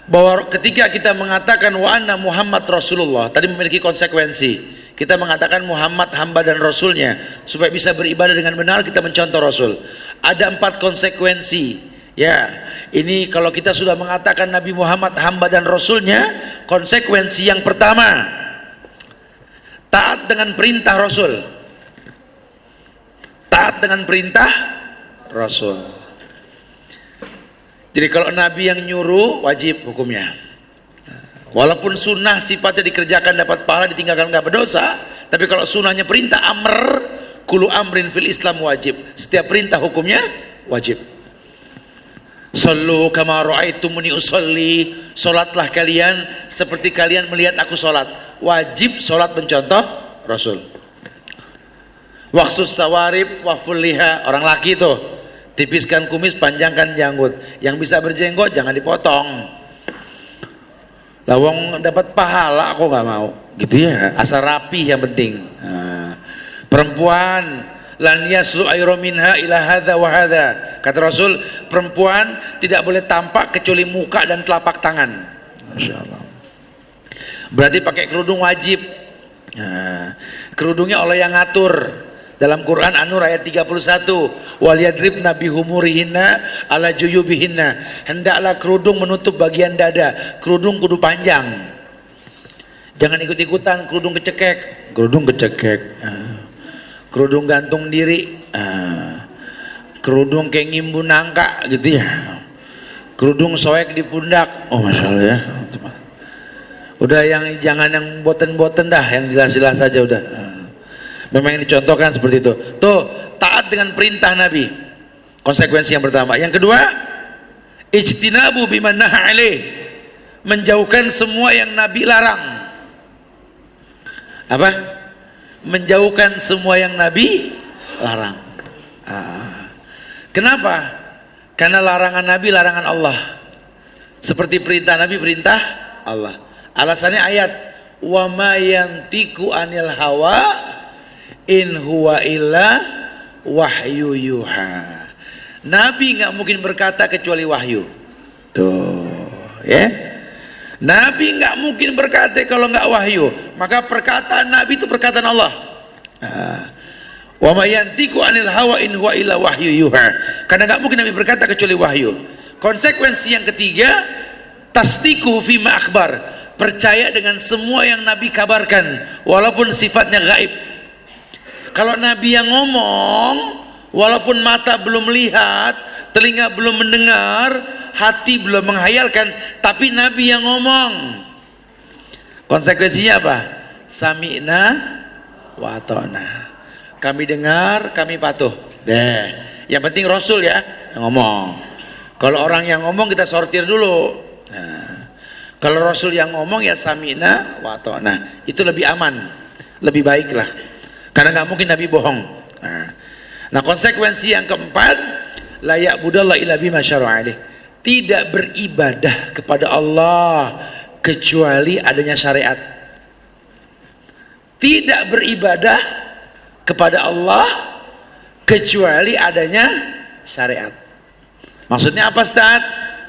Bahwa ketika kita mengatakan wa anna Muhammad Rasulullah, tadi memiliki konsekuensi. Kita mengatakan Muhammad hamba dan Rasulnya, supaya bisa beribadah dengan benar kita mencontoh Rasul. Ada 4 konsekuensi. Ya, ini kalau kita sudah mengatakan Nabi Muhammad hamba dan Rasulnya, konsekuensi yang pertama, taat dengan perintah Rasul. Taat dengan perintah Rasul. Jadi kalau Nabi yang nyuruh, wajib hukumnya. Walaupun sunnah sifatnya dikerjakan dapat pahala, ditinggalkan nggak berdosa. Tapi kalau sunnahnya perintah, amr, kulu amrin fil Islam wajib. Setiap perintah hukumnya wajib. Sallu kama ra'aitumuni usolli, solatlah kalian seperti kalian melihat aku solat. Wajib solat mencontoh Rasul. Waqsus sawarib waful liha, orang laki tuh, tipiskan kumis, panjangkan janggut. Yang bisa berjenggot jangan dipotong. Lawang dapat pahala aku nggak mau, gitu ya. Asal rapi yang penting. Perempuan lan yaslu ayra minha ila hadza wa hadza. Kata Rasul, perempuan tidak boleh tampak kecuali muka dan telapak tangan. Masya Allah. Berarti pakai kerudung wajib. Kerudungnya Allah yang ngatur. Dalam Quran An-Nur ayat 31, wal yadribna bihumurihinna ala juyubihinna. Hendaklah kerudung menutup bagian dada. Kerudung kudu panjang. Jangan ikut-ikutan kerudung kecekek. Kerudung kecekek. Kerudung gantung diri. Kerudung kayak ngimbu nangka gitu ya. Kerudung soek di pundak. Oh Masya Allah ya. Udah yang jangan yang boten-boten dah, yang jelas-jelas saja udah. Memang yang dicontohkan seperti itu. Tuh, taat dengan perintah Nabi. Konsekuensi yang pertama. Yang kedua, ijtinabu biman naha alaih. Menjauhkan semua yang Nabi larang. Apa? Menjauhkan semua yang Nabi larang. Kenapa? Karena larangan Nabi larangan Allah. Seperti perintah Nabi perintah Allah. Alasannya ayat wa ma yantiqu anil hawa in huwa illa wahyu yuha. Nabi nggak mungkin berkata kecuali wahyu. Tuh, ya. Nabi nggak mungkin berkata kalau nggak wahyu. Maka perkataan Nabi itu perkataan Allah. Wa ma yantiqu anil hawa in huwa illa wahyu yuha. Karena nggak mungkin Nabi berkata kecuali wahyu. Konsekuensi yang ketiga, tasdiqu fima akhbar. Percaya dengan semua yang Nabi kabarkan walaupun sifatnya gaib. Kalau Nabi yang ngomong, walaupun mata belum melihat, telinga belum mendengar, hati belum menghayalkan, tapi Nabi yang ngomong. Konsekuensinya apa? Sami'na wa ata'na. Kami dengar, kami patuh. Deh. Yang penting Rasul ya yang ngomong. Kalau orang yang ngomong kita sortir dulu. Nah, kalau Rasul yang ngomong ya sami'na wa ata'na. Itu lebih aman, lebih baik lah. Karena nggak mungkin Nabi bohong. Nah, konsekuensi yang keempat, la ya'budallaha illa bima syara'a alaih. Tidak beribadah kepada Allah kecuali adanya syariat. Tidak beribadah kepada Allah kecuali adanya syariat. Maksudnya apa, Ustaz?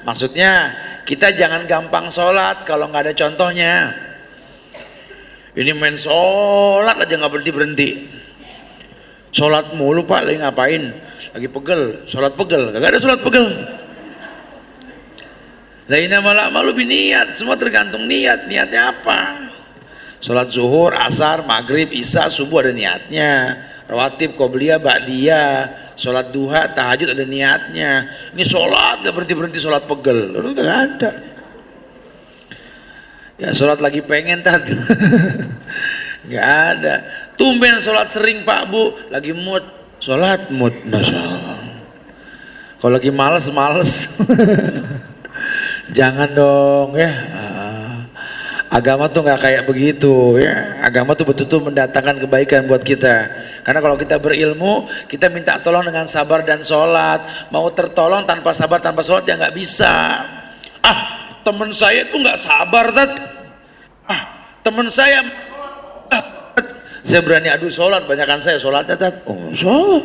Maksudnya kita jangan gampang sholat kalau nggak ada contohnya. Ini main sholat aja nggak berhenti. Sholat mulu Pak, lagi ngapain? Lagi pegel, sholat pegel. Kagak ada sholat pegel. Lainnya malah malu biniat, semua tergantung niat. Niatnya apa? Sholat zuhur, asar, maghrib, isya, subuh ada niatnya. Rawatib, qobliyah, ba'diyah, sholat duha, tahajud ada niatnya. Ini sholat gak berhenti-berhenti, sholat pegel, lalu gak ada. Ya sholat lagi pengen tat. Gak ada. Tumben sholat sering Pak Bu, lagi mood, sholat mood, Masya Allah. Kalau lagi males. Jangan dong ya. Agama tuh nggak kayak begitu ya. Agama tuh betul-betul mendatangkan kebaikan buat kita. Karena kalau kita berilmu, kita minta tolong dengan sabar dan sholat. Mau tertolong tanpa sabar tanpa sholat ya nggak bisa. Teman saya tuh nggak sabar tat. Teman saya, saya berani adu sholat. Banyakan saya sholatnya tat. Sholat.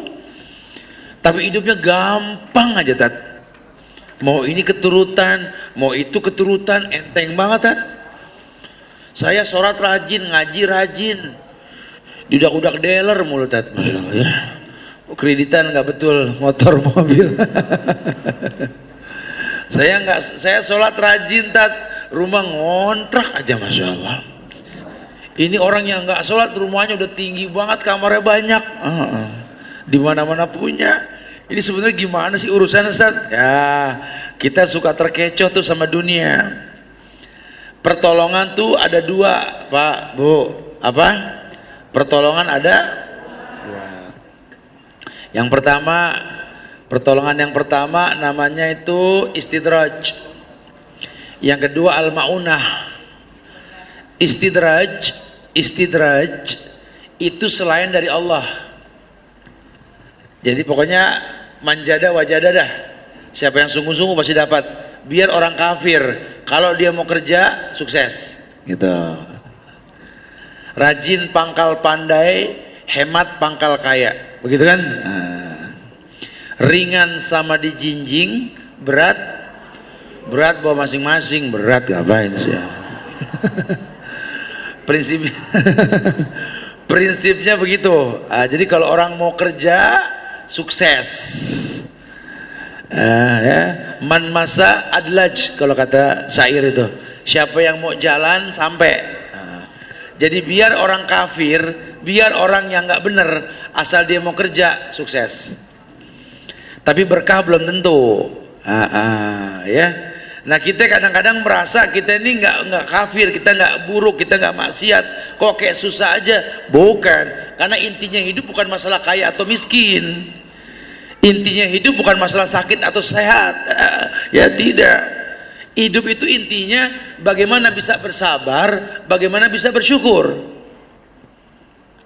Tapi hidupnya gampang aja tat. Mau ini keturutan, mau itu keturutan, enteng banget tat. Saya sholat rajin, ngaji rajin, diudak-udak dealer mulu tat, Masya Allah ya. Kreditan nggak betul, motor mobil. Saya sholat rajin tat, rumah ngontrak aja, Masya Allah. Ini orang yang nggak sholat rumahnya udah tinggi banget, kamarnya banyak, di mana-mana punya. Ini sebenarnya gimana sih urusan Ustaz? Ya kita suka terkecoh tuh sama dunia. Pertolongan tuh ada dua Pak Bu. Apa? Pertolongan ada dua. Yang pertama, pertolongan yang pertama namanya itu istidraj. Yang kedua al-ma'unah. Istidraj itu selain dari Allah. Jadi pokoknya manjada wajada dah. Siapa yang sungguh-sungguh pasti dapat. Biar orang kafir, kalau dia mau kerja sukses gitu. Rajin pangkal pandai, hemat pangkal kaya, begitu kan? Ringan sama dijinjing, berat bawa masing-masing, berat ngapain sih? Prinsipnya begitu. Jadi kalau orang mau kerja sukses, ya, man masa adlaj kalau kata syair itu. Siapa yang mau jalan sampai. Jadi biar orang kafir, biar orang yang nggak bener, asal dia mau kerja sukses. Tapi berkah belum tentu. Ya. Nah kita kadang-kadang merasa kita ini nggak kafir, kita nggak buruk, kita nggak maksiat. Kok kayak susah aja? Bukan. Karena intinya hidup bukan masalah kaya atau miskin. Intinya hidup bukan masalah sakit atau sehat. Ya tidak. Hidup itu intinya bagaimana bisa bersabar, bagaimana bisa bersyukur.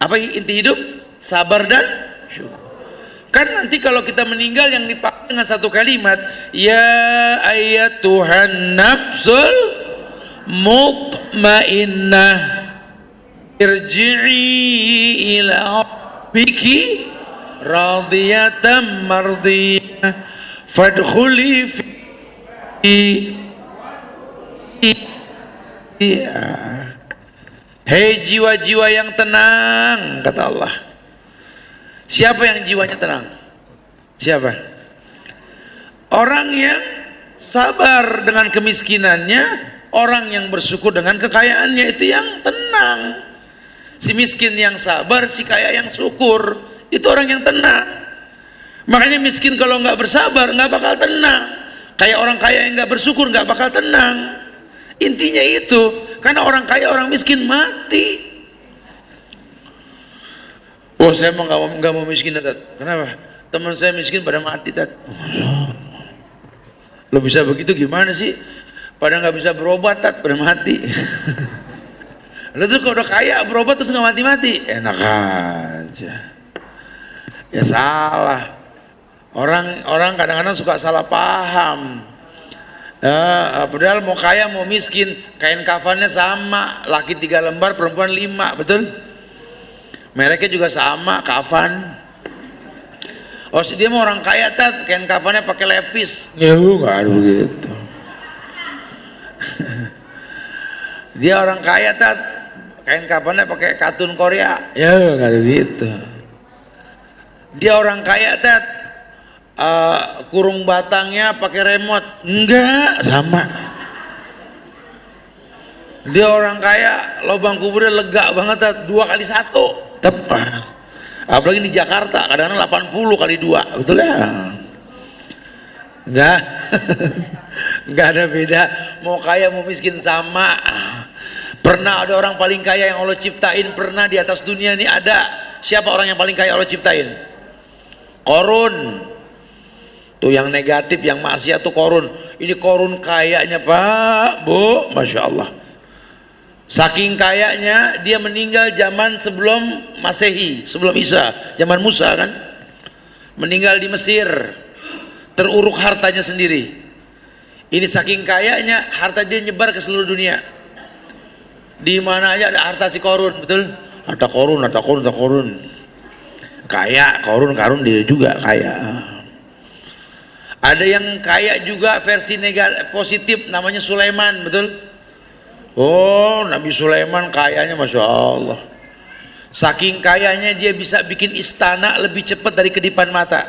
Apa inti hidup? Sabar dan syukur. Kan nanti kalau kita meninggal yang dipakai dengan satu kalimat, ya ayyatuhan nafsul mutmainnah irji'i ila rabbiki radiyatan mardiyah fadkhuli fi. Hei jiwa-jiwa yang tenang, kata Allah. Siapa yang jiwanya tenang? Siapa? Orang yang sabar dengan kemiskinannya, orang yang bersyukur dengan kekayaannya, itu yang tenang. Si miskin yang sabar, si kaya yang syukur, itu orang yang tenang. Makanya miskin kalau nggak bersabar nggak bakal tenang. Kayak orang kaya yang nggak bersyukur nggak bakal tenang. Intinya itu, karena orang kaya orang miskin mati. Oh saya mau nggak mau miskin tat. Kenapa? Teman saya miskin pada mati tat. Lo bisa begitu gimana sih? Pada nggak bisa berobat tat, pada mati. Lo tuh kalau udah kaya berobat terus nggak mati-mati, enak aja. Ya salah. Orang kadang-kadang suka salah paham. Padahal mau kaya mau miskin, kain kafannya sama, laki 3 lembar, perempuan 5, betul? Mereknya juga sama, kafan. Oh dia mau orang kaya tat, kain kafannya pakai lepis. Ya nggak ada begitu. Dia orang kaya tat, kain kafannya pakai katun Korea. Ya nggak ada begitu. Dia orang kaya tat, kurung batangnya pakai remote. Enggak, sama. Dia orang kaya, lubang kuburnya lega banget, 2 kali 1 tepat. Apalagi di Jakarta kadang-kadang 80 kali 2, betul ya? Enggak. Enggak ada beda, mau kaya mau miskin sama. Pernah ada orang paling kaya yang Allah ciptain, pernah di atas dunia ini ada. Siapa orang yang paling kaya Allah ciptain? Korun. Tuh yang negatif, yang maksiat tuh korun. Ini korun kayanya Pak, Bu, Masya Allah. Saking kayanya dia meninggal zaman sebelum Masehi, sebelum Isa, zaman Musa kan. Meninggal di Mesir, teruruk hartanya sendiri. Ini saking kayanya, harta dia nyebar ke seluruh dunia. Di mana aja ada harta si korun, betul? Ada korun, ada korun, ada korun. Kaya, korun, karun dia juga kaya. Ada yang kaya juga versi negatif, positif, namanya Sulaiman, betul? Oh, Nabi Sulaiman kayanya Masya Allah. Saking kayanya dia bisa bikin istana lebih cepat dari kedipan mata.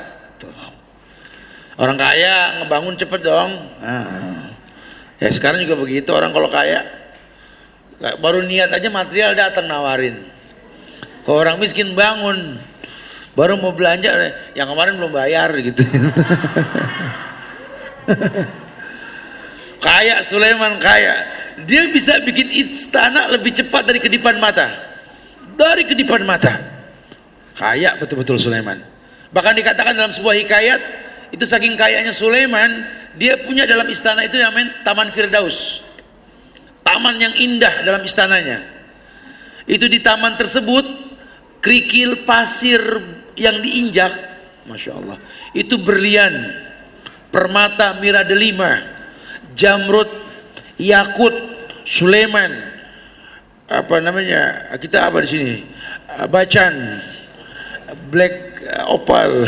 Orang kaya ngebangun cepet dong. Ya sekarang juga begitu, orang kalau kaya baru niat aja material datang nawarin. Kalau orang miskin bangun, baru mau belanja, yang kemarin belum bayar gitu. Kaya Sulaiman kaya, dia bisa bikin istana lebih cepat dari kedipan mata. Dari kedipan mata. Kaya betul-betul Sulaiman. Bahkan dikatakan dalam sebuah hikayat, itu saking kayanya Sulaiman, dia punya dalam istana itu yang namanya Taman Firdaus. Taman yang indah dalam istananya. Itu di taman tersebut, kerikil pasir yang diinjak, Masya Allah, itu berlian, permata, mira delima, jamrud, yakut, Sulaiman, apa namanya, kita apa di sini, bacan, black opal,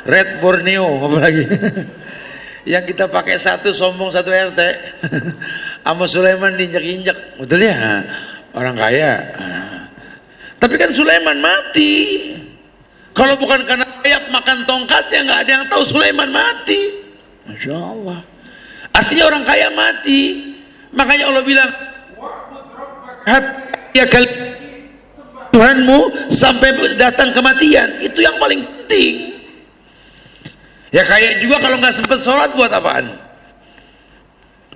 red Borneo, apa lagi. Yang kita pakai satu sombong satu RT. Sama Sulaiman diinjak-injak, betul ya? Orang kaya. Tapi kan Sulaiman mati. Kalau bukan karena ayat makan tongkatnya, nggak ada yang tahu Sulaiman mati. Masya Allah. Artinya orang kaya mati. Makanya Allah bilang, ya kali Tuhanmu sampai datang kematian. Itu yang paling penting. Ya kaya juga kalau nggak sempat sholat buat apaan?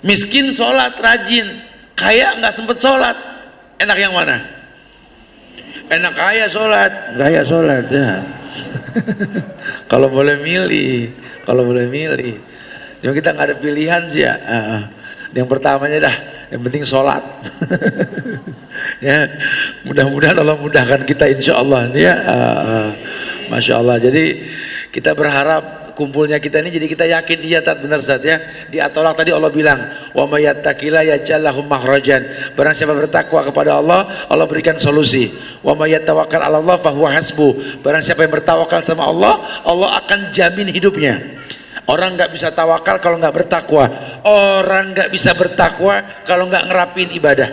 Miskin sholat rajin, kaya nggak sempat sholat. Enak yang mana? Enak kaya sholat, kaya sholat ya. Kalau boleh milih, kalau boleh milih. Cuma kita nggak ada pilihan sih ya. Yang pertamanya dah, yang penting sholat. Ya, mudah-mudahan Allah mudahkan kita insya Allah. Ya, Masya Allah. Jadi kita berharap kumpulnya kita ini jadi kita yakin iya tat benar Ustaz ya. Di At-Tolak tadi Allah bilang, wa may yattaqilla yaj'al lahu makhrajan. Barang siapa bertakwa kepada Allah, Allah berikan solusi. Wa may yatawakkal 'ala Allah fa huwa hasbuh. Barang siapa yang bertawakal sama Allah, Allah akan jamin hidupnya. Orang nggak bisa tawakal kalau nggak bertakwa. Orang nggak bisa bertakwa kalau nggak ngerapin ibadah.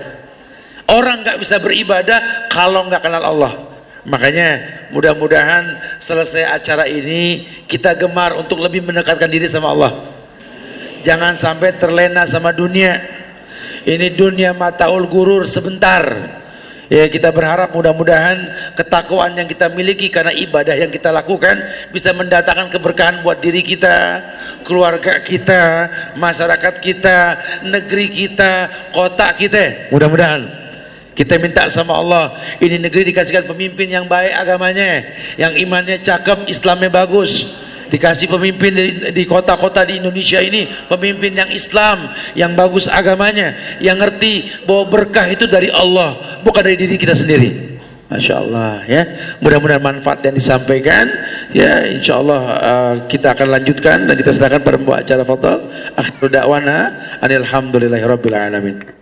Orang nggak bisa beribadah kalau nggak kenal Allah. Makanya mudah-mudahan selesai acara ini kita gemar untuk lebih mendekatkan diri sama Allah. Jangan sampai terlena sama dunia. Ini dunia mataul gurur sebentar. Ya, kita berharap mudah-mudahan ketakwaan yang kita miliki karena ibadah yang kita lakukan bisa mendatangkan keberkahan buat diri kita, keluarga kita, masyarakat kita, negeri kita, kota kita. Mudah-mudahan kita minta sama Allah, ini negeri dikasihkan pemimpin yang baik agamanya, yang imannya cakep, Islamnya bagus. Dikasih pemimpin di kota-kota di Indonesia ini, pemimpin yang Islam, yang bagus agamanya, yang ngerti bahwa berkah itu dari Allah, bukan dari diri kita sendiri. Masya Allah ya. Mudah-mudahan manfaat yang disampaikan ya, insya Allah kita akan lanjutkan dan kita serahkan pada pembawa acara. Fadhal. Akhir da'wana anil hamdulillahi rabbil alamin.